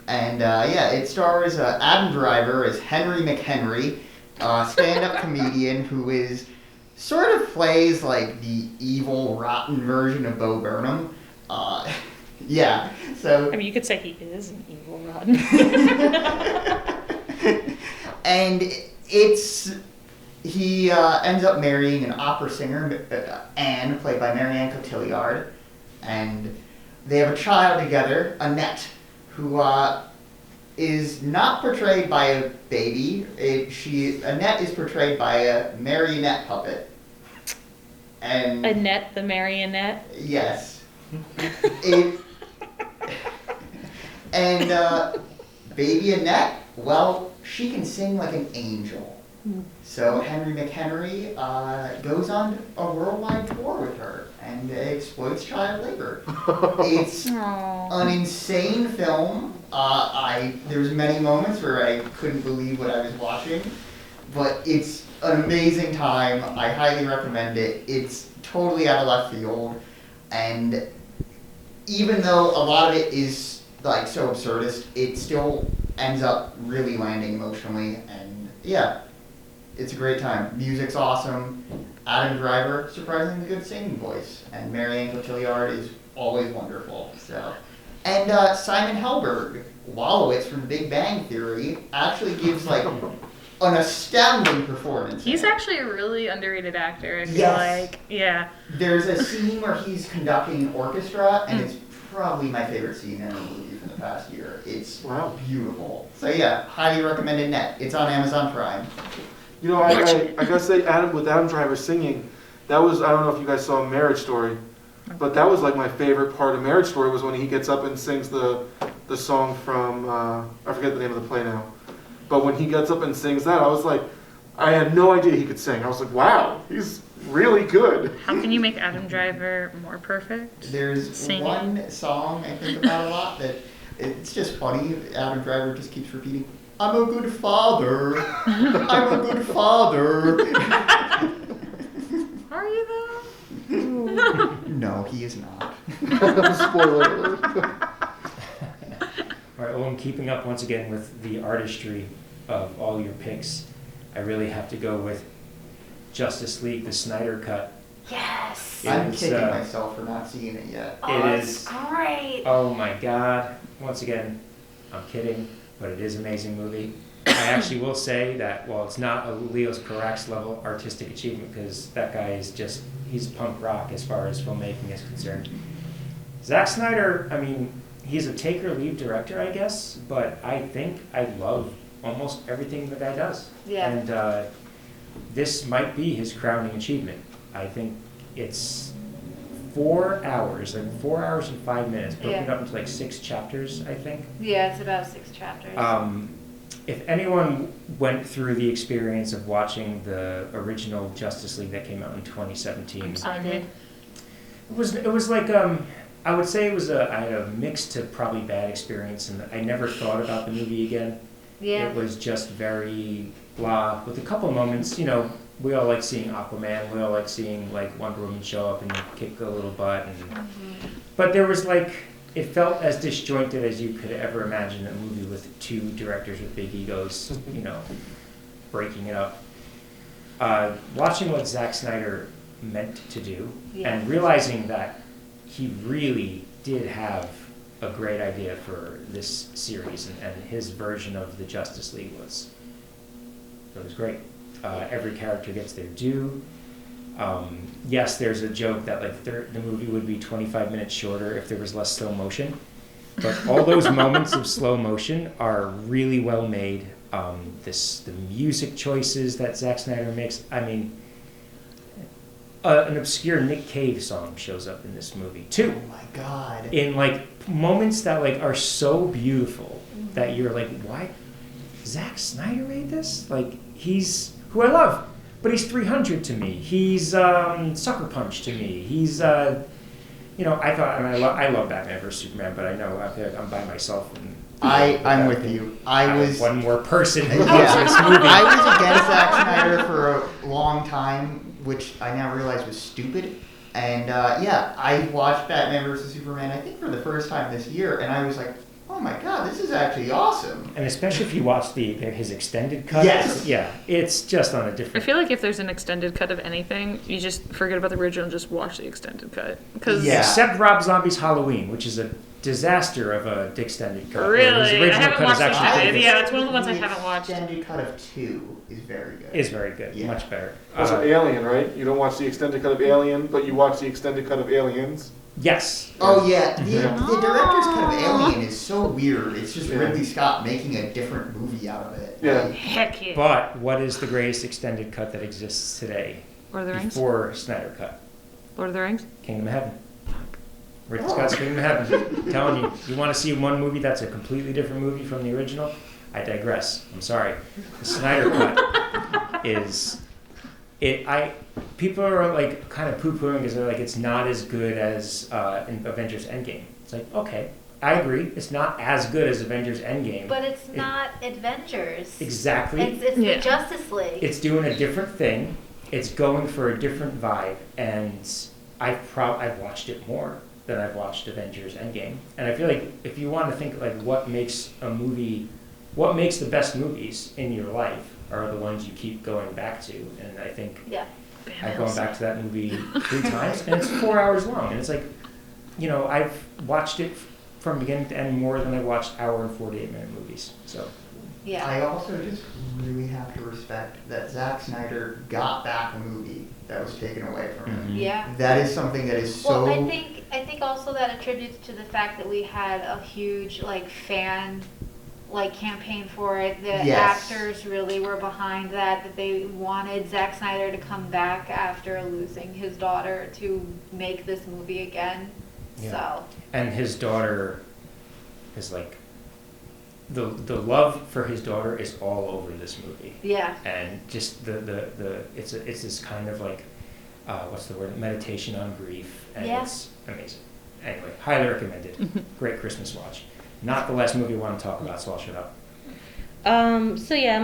And it stars Adam Driver as Henry McHenry, stand-up comedian who is sort of plays like the evil, rotten version of Bo Burnham. So I mean, you could say he is an evil rotten. And he ends up marrying an opera singer, Anne, played by Marianne Cotillard, and they have a child together, Annette, who is not portrayed by a baby. Annette is portrayed by a marionette puppet. And Annette the marionette? Yes. Baby Annette, well, she can sing like an angel. So Henry McHenry goes on a worldwide tour with her and exploits child labor. It's an insane film. There's many moments where I couldn't believe what I was watching, but it's an amazing time. I highly recommend it. It's totally out of left field, and even though a lot of it is like so absurdist, it still ends up really landing emotionally, and it's a great time. Music's awesome. Adam Driver, surprisingly good singing voice, and Marianne Cotillard is always wonderful. And Simon Helberg, Wallowitz from Big Bang Theory, actually gives like an astounding performance. He's actually a really underrated actor, I feel like. Yeah. There's a scene where he's conducting an orchestra, and it's probably my favorite scene in a movie from the past year. It's beautiful. So highly recommended. Net. It's on Amazon Prime. You know, I gotta say, with Adam Driver singing, that was, I don't know if you guys saw Marriage Story, but that was like my favorite part of Marriage Story was when he gets up and sings the song from, I forget the name of the play now, but when he gets up and sings that, I was like, I had no idea he could sing. I was like, wow, he's really good. How can you make Adam Driver more perfect? There's one song I think about a lot that it's just funny. Adam Driver just keeps repeating, I'm a good father. I'm a good father. Are you though? No, he is not. Spoiler alert. All right, well, I'm keeping up once again with the artistry of all your picks. I really have to go with Justice League, the Snyder Cut. Yes. I'm kicking myself for not seeing it yet. It's great. Oh my God. Once again, I'm kidding, but it is an amazing movie. I actually will say that while it's not a Leos Carax level artistic achievement, because that guy is he's punk rock as far as filmmaking is concerned. Zack Snyder, I mean, he's a take or leave director, I guess, but I think I love almost everything the guy does. Yeah. And this might be his crowning achievement. I think it's 4 hours, like 4 hours and 5 minutes, broken up into like 6 chapters, I think. Yeah, it's about 6 chapters. If anyone went through the experience of watching the original Justice League that came out in 2017, I did. it was like I would say I had a mixed to probably bad experience, and I never thought about the movie again. Yeah. It was just very blah, with a couple moments, you know. We all like seeing Aquaman. We all like seeing like Wonder Woman show up and kick a little butt. But there was it felt as disjointed as you could ever imagine a movie with 2 directors with big egos, you know, breaking it up. Watching what Zack Snyder meant to do and realizing that he really did have a great idea for this series, and his version of the Justice League was great. Every character gets their due. Yes, there's a joke that like the movie would be 25 minutes shorter if there was less slow motion, but all those moments of slow motion are really well made. The music choices that Zack Snyder makes. I mean, an obscure Nick Cave song shows up in this movie too. Oh my god. In like moments that like are so beautiful that you're like, why? Zack Snyder made this? Like, he's who I love, but he's 300 to me. He's Sucker Punch to me. He's you know, I thought, and I love Batman vs Superman, but I know I'm by myself. And I'm with you. I was one more person who loves this movie. I was against Zack Snyder for a long time, which I now realize was stupid. And I watched Batman vs Superman, I think for the first time this year, and I was like, oh my god, this is actually awesome. And especially if you watch his extended cut. Yes. Yeah, it's just on a I different... feel like if there's an extended cut of anything, you just forget about the original and just watch the extended cut. Yeah. Except Rob Zombie's Halloween, which is a disaster of a extended cut. Really? His I original haven't cut watched is it actually yet. Yeah, that's one of the ones I haven't watched. The extended cut of 2 is very good. Is very good. Yeah. Much better. Also, Alien, right? You don't watch the extended cut of Alien, but you watch the extended cut of Aliens. Yes. Oh yeah, the Yeah. director's cut of Alien is so weird. It's just Ridley Scott making a different movie out of it. Yeah. Like, Heck yeah. But what is the greatest extended cut that exists today? Lord of the Rings? Before Snyder Cut? Lord of the Rings? Kingdom of Heaven. Ridley Scott's Kingdom of Heaven. I'm telling you, you want to see one movie that's a completely different movie from the original? I digress. I'm sorry. The Snyder Cut is... People are like kind of poo-pooing because they're like, it's not as good as in Avengers Endgame. It's like, okay, I agree. It's not as good as Avengers Endgame. But it's not Avengers. Exactly. It's Yeah. the Justice League. It's doing a different thing. It's going for a different vibe, and I've watched it more than I've watched Avengers Endgame. And I feel like if you want to think like what makes the best movies in your life are the ones you keep going back to. And I think Yeah. I've gone back to that movie 3 times, and it's 4 hours long. And it's like, you know, I've watched it from beginning to end more than I've watched hour and 48-minute movies. So. Yeah. I also just really have to respect that Zack Snyder got back a movie that was taken away from him. Mhm. Yeah. That is something that is so... Well, I think also that attributes to the fact that we had a huge fan campaign for it. The Yes. actors really were behind that they wanted Zack Snyder to come back after losing his daughter to make this movie again. Yeah. So. And his daughter is like, the love for his daughter is all over this movie. Yeah. And just it's this kind of like, what's the word? Meditation on grief, and Yeah. it's amazing. Anyway, highly recommended. Great Christmas watch. Not the last movie I want to talk about, so I'll shut up. So yeah,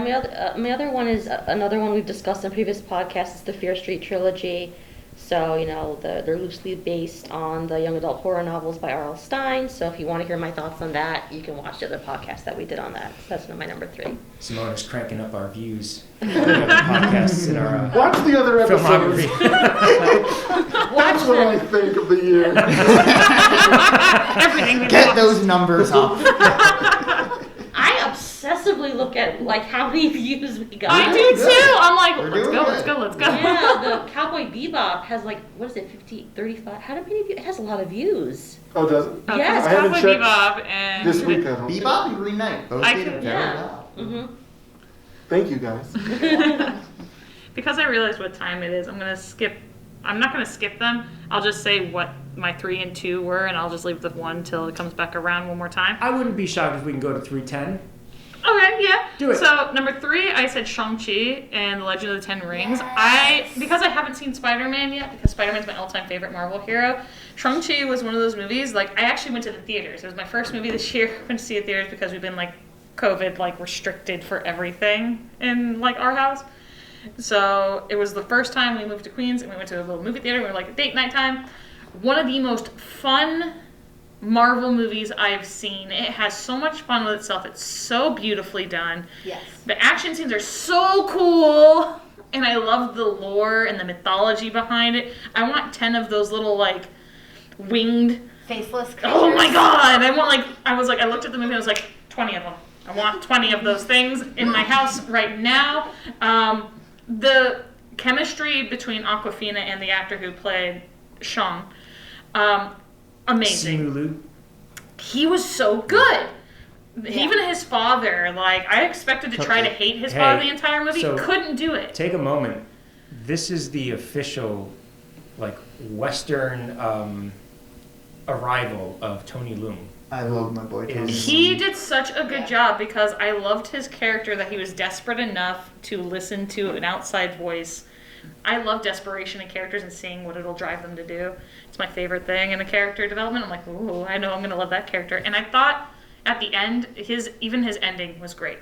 my other one is another one we've discussed in previous podcasts. Is the Fear Street trilogy. So they're loosely based on the young adult horror novels by R.L. Stein. So if you want to hear my thoughts on that, you can watch the other podcast that we did on that. So that's my number 3. Simone is cranking up our views on the other podcasts in our Watch the other episodes. filmography. That's what I think of the year. Everything we Get watch. those numbers up. I obsessively look at how many views we got. I do too. I'm like, We're let's doing go, good. let's go, let's go. Yeah, the Cowboy Bebop has 50, 35. How many views? It has a lot of views. Oh, does it? Oh, Yes. it's I haven't Cowboy checked Bebop and This week, I don't think. Bebop and Green Knight both I did could- very yeah. well. Mm-hmm. Thank you, guys. Because I realize what time it is, I'm not gonna skip them. I'll just say what my 3 and 2 were, and I'll just leave the 1 till it comes back around one more time. I wouldn't be shocked if we can go to 310. Okay, yeah. Do it. So number 3, I said Chongqi and The Legend of the Ten Rings. Because I haven't seen Spider-Man yet, because Spider-Man's my all-time favorite Marvel hero. Shang-Chi was one of those movies. I actually went to the theaters. It was my first movie this year. I went to see it theaters because we've been COVID restricted for everything in our house. So it was the first time we moved to Queens and we went to a little movie theater. We were date night time. One of the most fun Marvel movies I've seen. It has so much fun with itself. It's so beautifully done. Yes. The action scenes are so cool. And I love the lore and the mythology behind it. I want 10 of those little winged faceless creatures. Oh my god! I looked at the movie and I was like, 20 of them. I want 20 of those things in my house right now. The chemistry between Awkwafina and the actor who played Shang, amazing. Simulu. He was so good. Even his father, like, I expected to try to hate his father the entire movie. So couldn't do it. Take a moment. This is the official, like, Western arrival of Tony Leung. I love my boy Tony. He did such a good job because I loved his character that he was desperate enough to listen to an outside voice. I love desperation in characters and seeing what it'll drive them to do. It's my favorite thing in a character development. I'm like, ooh, I know I'm going to love that character. And I thought at the end, his ending was great.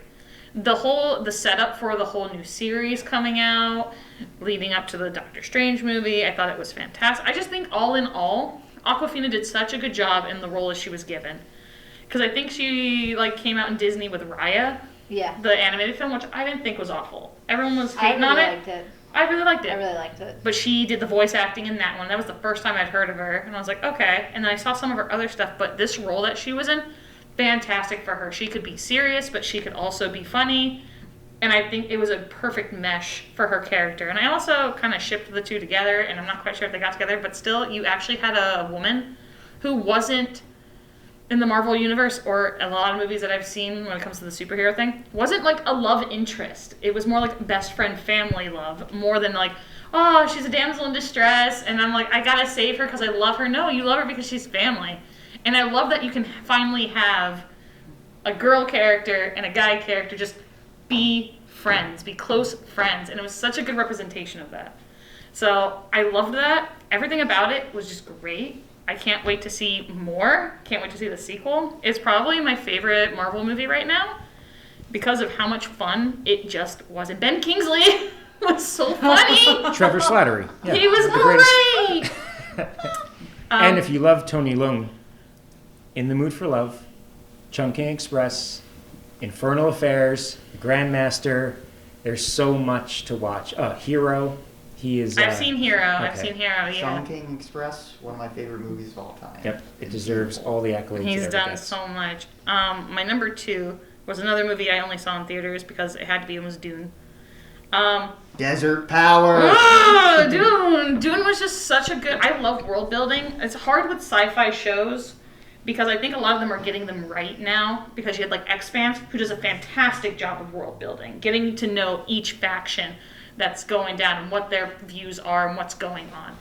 The setup for the whole new series coming out, leading up to the Doctor Strange movie, I thought it was fantastic. I just think all in all, Awkwafina did such a good job in the role as she was given. Because I think she came out in Disney with Raya, the animated film, which I didn't think was awful. Everyone was hating on it. I really liked it. I really liked it. But she did the voice acting in that one. That was the first time I'd heard of her. And I was like, okay. And then I saw some of her other stuff. But this role that she was in, fantastic for her. She could be serious, but she could also be funny. And I think it was a perfect mesh for her character. And I also kind of shipped the two together. And I'm not quite sure if they got together. But still, you actually had a woman who wasn't in the Marvel Universe, or a lot of movies that I've seen when it comes to the superhero thing, wasn't like a love interest. It was more like best friend family love, more than like, oh, she's a damsel in distress, and I'm like, I gotta save her because I love her. No, you love her because she's family. And I love that you can finally have a girl character and a guy character just be friends, be close friends. And it was such a good representation of that. So I loved that. Everything about it was just great. I can't wait to see more. Can't wait to see the sequel. It's probably my favorite Marvel movie right now because of how much fun it just was. And Ben Kingsley was so funny. Trevor Slattery. Yeah, he was great. And if you love Tony Leung, In the Mood for Love, Chungking Express, Infernal Affairs, Grandmaster, there's so much to watch. Hero. He is. I've seen Hero. Okay. I've seen Hero. Yeah. Chongqi Express, one of my favorite movies of all time. Yep, it deserves all the accolades. He's it ever done gets. so much. My number 2 was another movie I only saw in theaters because it had to be. It was Dune. Desert Power. Dune. Dune was just such a good. I love world building. It's hard with sci-fi shows because I think a lot of them are getting them right now because you had like Expanse, who does a fantastic job of world building, getting to know each faction that's going down and what their views are and what's going on.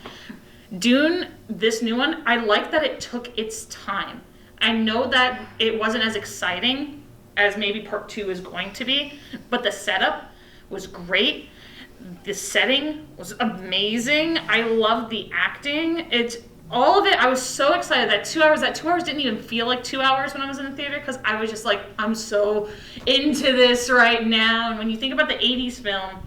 Dune, this new one, I like that it took its time. I know that it wasn't as exciting as maybe part 2 is going to be, but the setup was great. The setting was amazing. I loved the acting. All of it, I was so excited that 2 hours didn't even feel like 2 hours when I was in the theater because I was just like, I'm so into this right now. And when you think about the 80s film,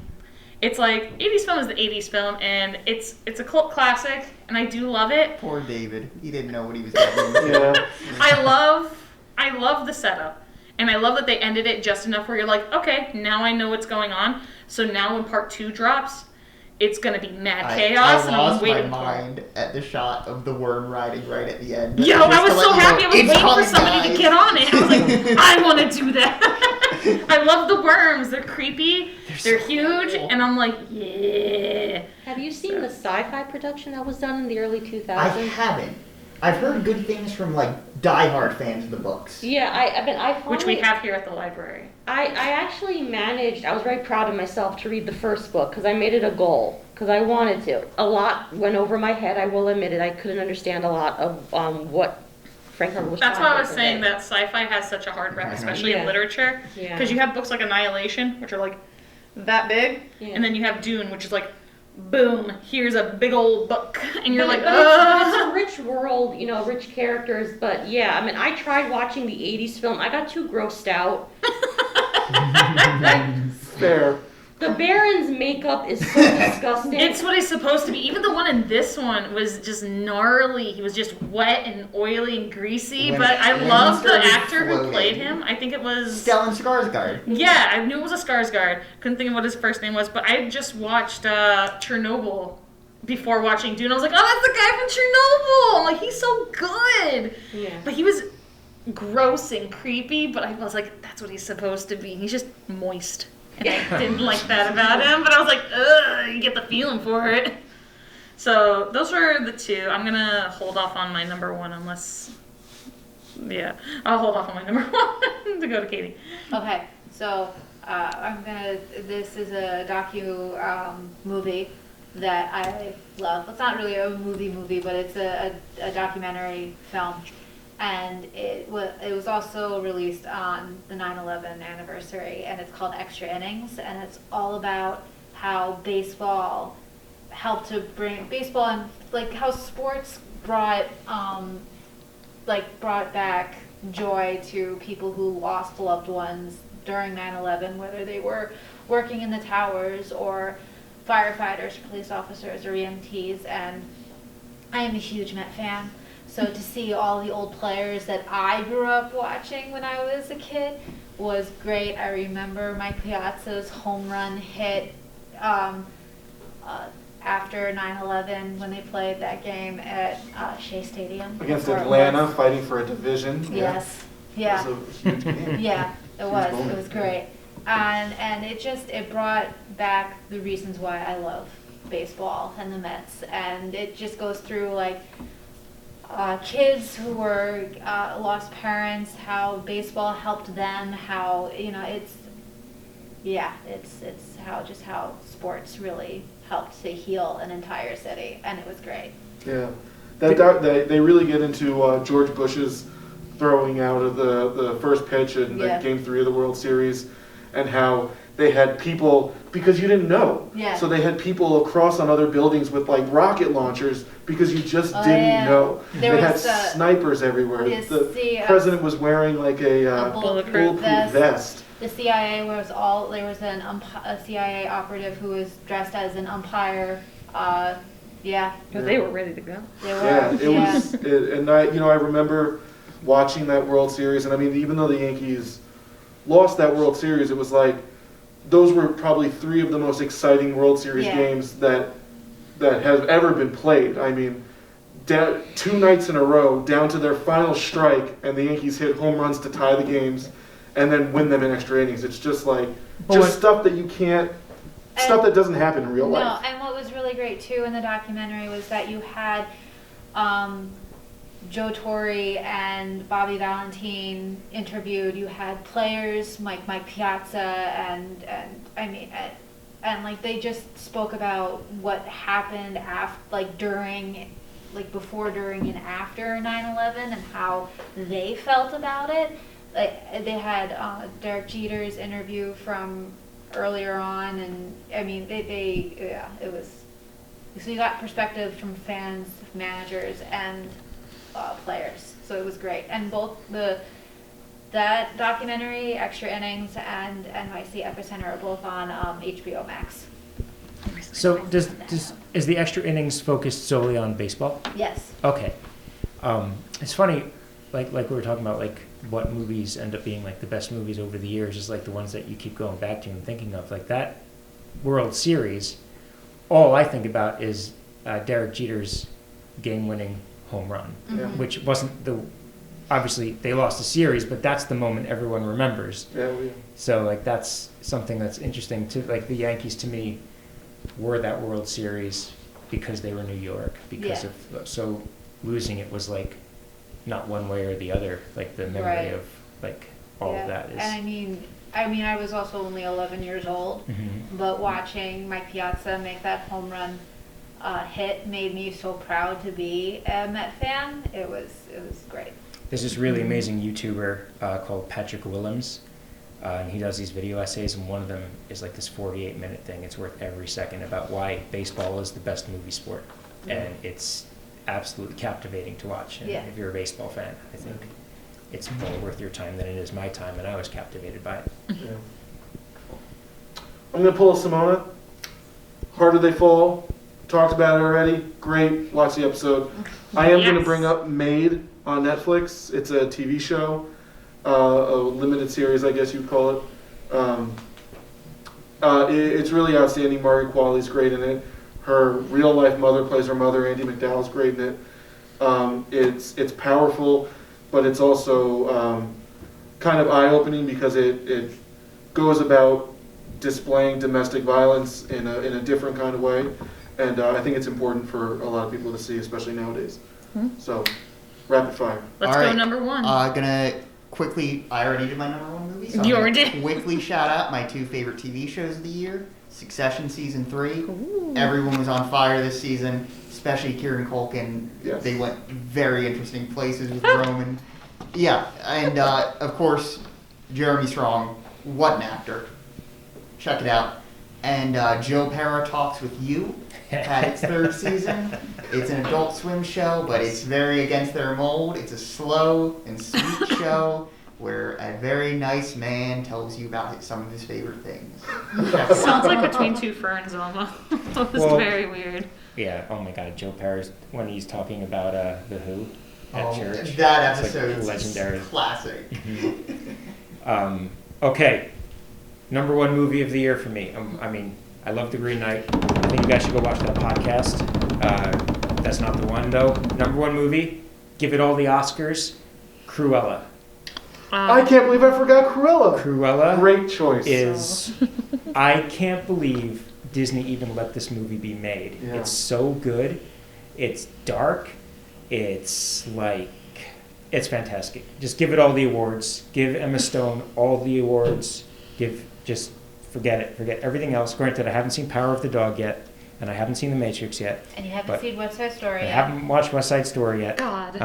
it's like, 80s film is the 80s film, and it's a cult classic, and I do love it. Poor David. He didn't know what he was getting into. Yeah. I love the setup, and I love that they ended it just enough where you're like, okay, now I know what's going on, so now when part 2 drops, it's going to be mad chaos, and I I'm lost my waiting for it. mind at the shot of the worm riding right at the end. Yo, I was so happy. I was waiting for somebody to get on it. I was like, I want to do that. I love the worms. They're creepy. They're so huge. cool. And I'm like, yeah. Have you seen the sci-fi production that was done in the early 2000s? I haven't. I've heard good things from diehard fans of the books. Yeah, I Which we have here at the library. I actually managed, I was very proud of myself to read the first book because I made it a goal because I wanted to. A lot went over my head, I will admit it. I couldn't understand a lot of what Frank Herbert was That's trying why to I was saying convey. that sci-fi has such a hard rep, especially in Yeah. literature. Yeah. Because you have books like Annihilation, which are like that big, Yeah. and then you have Dune, which is like, boom, here's a big old book, and you're like, But oh. it's a rich world, rich characters. But yeah, I tried watching the 80s film. I got too grossed out. Fair. The Baron's makeup is so disgusting. It's what he's supposed to be. Even the one in this one was just gnarly. He was just wet and oily and greasy. When- but I when love he the started actor who floating. played him. I think it was... Stellan Skarsgård. Yeah, I knew it was a Skarsgård. Couldn't think of what his first name was. But I had just watched Chernobyl before watching Dune, I was like, oh, that's the guy from Chernobyl. I'm like, he's so good. Yeah. But he was gross and creepy, but I was like, that's what he's supposed to be. He's just moist. And I didn't like that about him, but I was like, ugh, you get the feeling for it. So those were the two. I'm going to hold off on my number one unless... Yeah, I'll hold off on my number one to go to Katie. Okay, so this is a movie that I love. It's not really a movie, but it's a documentary film. And it was also released on the 9/11 anniversary, and it's called Extra Innings, and it's all about how baseball helped to bring baseball and like how sports brought back joy to people who lost loved ones during 9/11, whether they were working in the towers or firefighters, police officers, or EMTs. And I am a huge Met fan. So to see all the old players that I grew up watching when I was a kid was great. I remember Mike Piazza's home run hit after 9/11 when they played that game at Shea Stadium. Against Fort Atlanta, Worth. fighting for a division. Yes. Yeah. It was a huge game. Yeah, it Huge was. It moment. was great. And it brought back the reasons why I love baseball and the Mets. And it just goes through like kids who were lost parents, how baseball helped them, how it's how sports really helped to heal an entire city, and it was great. Yeah, they really get into George Bush's throwing out of the first pitch in Game 3 of the World Series, and how they had people, because you didn't know. Yeah. So they had people across on other buildings with like rocket launchers because you just didn't know. They had snipers everywhere. The president was wearing like a bulletproof vest. The CIA there was a CIA operative who was dressed as an umpire. They were ready to go. They were. Yeah, it was, and I remember watching that World Series, and I mean, even though the Yankees lost that World Series, it was like those were probably 3 of the most exciting World Series games that have ever been played. I mean, 2 nights in a row down to their final strike, and the Yankees hit home runs to tie the games, and then win them in extra innings. It's just like stuff that you can't. Stuff that doesn't happen in real life. No, and what was really great too in the documentary was that you had Joe Torre and Bobby Valentine interviewed. You had players like Mike Piazza and like they just spoke about what happened before, during, and after 9/11 and how they felt about it. Like they had Derek Jeter's interview from earlier on, and I mean it was, so you got perspective from fans, managers, and players, so it was great. And both that documentary, Extra Innings, and NYC Epicenter are both on HBO Max. So is the Extra Innings focused solely on baseball? Yes. Okay. It's funny, like we were talking about, like what movies end up being like the best movies over the years is like the ones that you keep going back to and thinking of. Like that World Series, all I think about is Derek Jeter's game-winning home run, which wasn't obviously they lost the series, but that's the moment everyone remembers. Yeah. So like that's something that's interesting too. Like the Yankees to me were that World Series because they were New York, because of so losing it was like not one way or the other. Like the memory of like all of that is. And I mean, I was also only 11 years old, but watching Mike Piazza make that home run hit made me so proud to be a Met fan. It was great. There's this really amazing YouTuber called Patrick Willems, and he does these video essays, and one of them is like this 48-minute thing. It's worth every second about why baseball is the best movie sport, and it's absolutely captivating to watch. And if you're a baseball fan, I think it's more worth your time than it is my time, and I was captivated by it. Yeah. I'm going to pull a Simona. Harder They Fall. Talked about it already. Great. Watch the episode. I am going to bring up Made on Netflix. It's a TV show, a limited series, I guess you'd call it. It's really outstanding. Mari Qualley's great in it. Her real life mother plays her mother. Andie MacDowell's great in it. It's powerful, but it's also kind of eye-opening because it goes about displaying domestic violence in a different kind of way, and I think it's important for a lot of people to see, especially nowadays. So, rapid fire. Let's go number one. Gonna quickly, I already did my number one movie, so You I'm already gonna did. quickly shout out my 2 favorite TV shows of the year. Succession Season 3. Everyone was on fire this season, especially Kieran Culkin. Yes. They went very interesting places with Roman. Yeah, and of course, Jeremy Strong. What an actor. Check it out. And Joe Pera Talks With You had its 3rd season. It's an Adult Swim show, but it's very against their mold. It's a slow and sweet show where a very nice man tells you about some of his favorite things. Sounds like Between Two Ferns almost. It was very weird. Yeah, oh my god, Joe Perez, when he's talking about The Who at church. That It's, like, episode is legendary. Classic. Okay, number one movie of the year for me. I mean, I love The Green Knight. I think you guys should go watch that podcast. That's not the one, though. Number one movie, give it all the Oscars, Cruella. I can't believe I forgot Cruella. Cruella Great choice. is... I can't believe Disney even let this movie be made. Yeah. It's so good. It's dark. It's like... It's fantastic. Just give it all the awards. Give Emma Stone all the awards. Just forget it. Forget everything else. Granted, I haven't seen Power of the Dog yet, and I haven't seen The Matrix yet. And you haven't But seen West Side Story I yet. haven't watched West Side Story yet. God.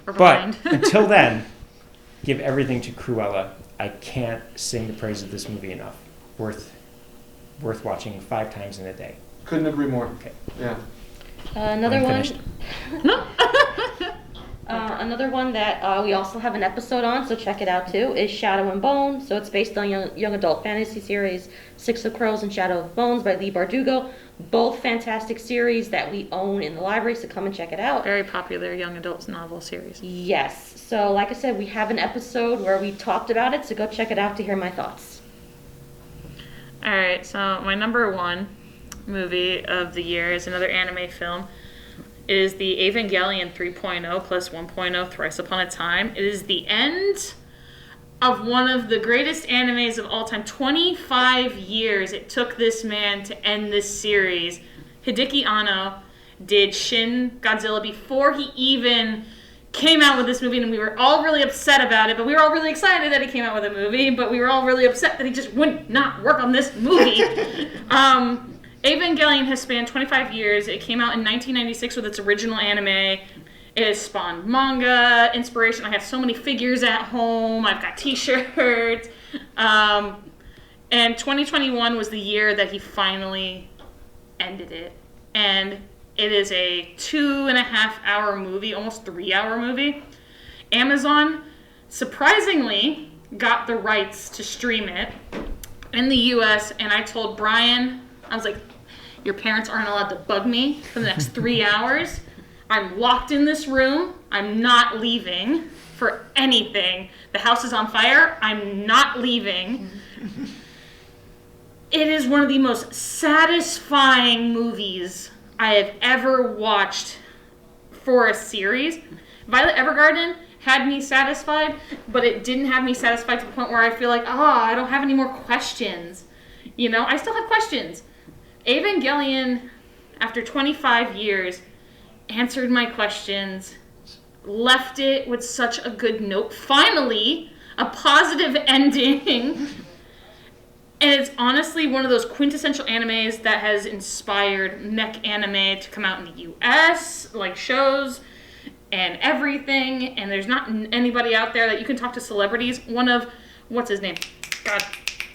Or But behind. until then, give everything to Cruella. I can't sing the praise of this movie enough. Worth watching 5 times in a day. Couldn't agree more. Okay. Yeah. Another I'm one. finished. Another one that we also have an episode on, so check it out too, is Shadow and Bone. So it's based on young adult fantasy series Six of Crows and Shadow of Bones by Lee Bardugo. Both fantastic series that we own in the library, so come and check it out. Very popular young adult novel series. Yes. So like I said, we have an episode where we talked about it, so go check it out to hear my thoughts. All right, so my number one movie of the year is another anime film. It is the Evangelion 3.0 plus 1.0 Thrice Upon a Time. It is the end of one of the greatest animes of all time. 25 years it took this man to end this series. Hideki Anno did Shin Godzilla before he even came out with this movie, and we were all really upset about it, but we were all really excited that he came out with a movie, but we were all really upset that he just would not work on this movie. Evangelion has spanned 25 years. It came out in 1996 with its original anime. It has spawned manga, inspiration. I have so many figures at home. I've got t-shirts. And 2021 was the year that he finally ended it. And it is a 2.5-hour movie, almost 3-hour movie. Amazon surprisingly got the rights to stream it in the US, and I told Brian, I was like, your parents aren't allowed to bug me for the next 3 hours. I'm locked in this room. I'm not leaving for anything. The house is on fire. I'm not leaving. It is one of the most satisfying movies I have ever watched for a series. Violet Evergarden had me satisfied, but it didn't have me satisfied to the point where I feel like, I don't have any more questions. You know, I still have questions. Evangelion, after 25 years, answered my questions, left it with such a good note. Finally, a positive ending. And it's honestly one of those quintessential animes that has inspired mech anime to come out in the US, like shows and everything. And there's not anybody out there that you can talk to celebrities. What's his name? God,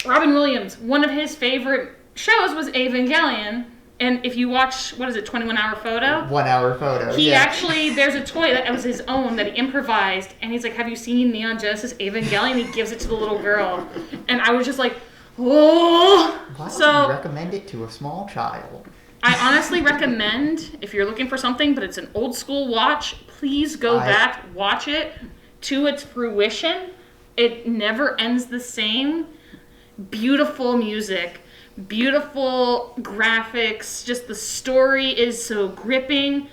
Robin Williams. One of his favorite shows was Evangelion. And if you watch, 21 Hour Photo? 1 hour photo. He yeah. actually, there's a toy that was his own that he improvised. And he's like, have you seen Neon Genesis Evangelion? He gives it to the little girl. And I was just like, oh. Why don't you recommend it to a small child? I honestly recommend, if you're looking for something, but it's an old school watch, please go back, watch it to its fruition. It never ends the same. Beautiful music. beautiful graphics. Just the story is so gripping,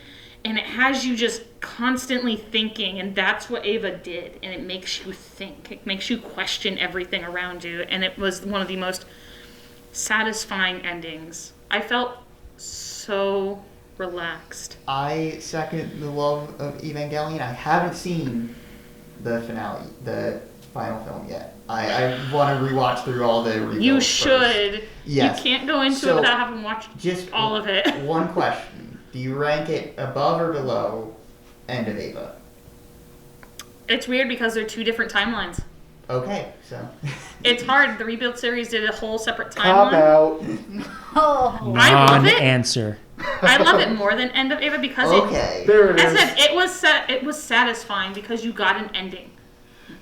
and it has you just constantly thinking, and that's what Ava did. And it makes you think. It makes you question everything around you, and it was one of the most satisfying endings. I felt so relaxed. I second the love of Evangelion. I haven't seen the finale, the final film yet. I want to rewatch through all the rebuilds. You first. should. Yes. You can't go into So, it without having watched just all of it. One question. Do you rank it above or below End of Ava? It's weird because they're two different timelines. Okay, so. It's hard. The Rebuild series did a whole separate Cop timeline. out. Oh. I love it. Non-answer. I love it more than End of Ava because Okay. There it as I is. said, it was satisfying because you got an ending.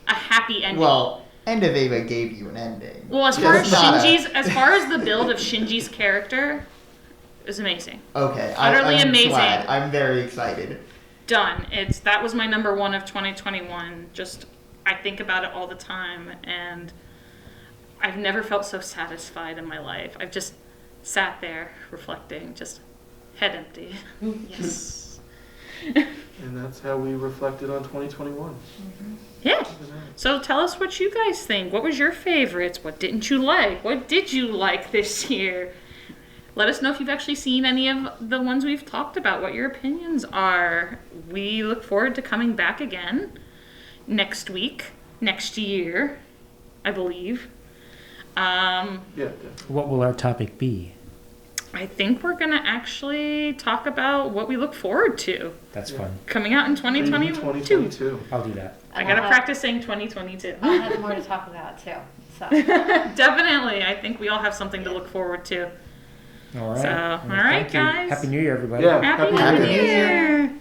A happy ending. Well, End of Ava gave you an ending. Well, as far as It's not as far as the build of Shinji's character, it was amazing. Okay. Utterly I'm amazing. glad. I'm very excited. Done. That was my number one of 2021. Just I think about it all the time, and I've never felt so satisfied in my life. I've just sat there reflecting, just head empty. Yes. And that's how we reflected on 2021. Yeah. So tell us what you guys think. What was your favorites? What didn't you like? What did you like this year? Let us know if you've actually seen any of the ones we've talked about, what your opinions are. We look forward to coming back again next week, next year, I believe. Yeah, definitely. What will our topic be? I think we're going to actually talk about what we look forward to That's fun. coming out in 2022. 2022. I'll do that. I got to practice saying 2022. I'll have more to talk about too. So. Definitely. I think we all have something to look forward to. All right. So, Well, all right, thank you. guys. Happy New Year, everybody. Yeah, Happy Happy New New Year. Year.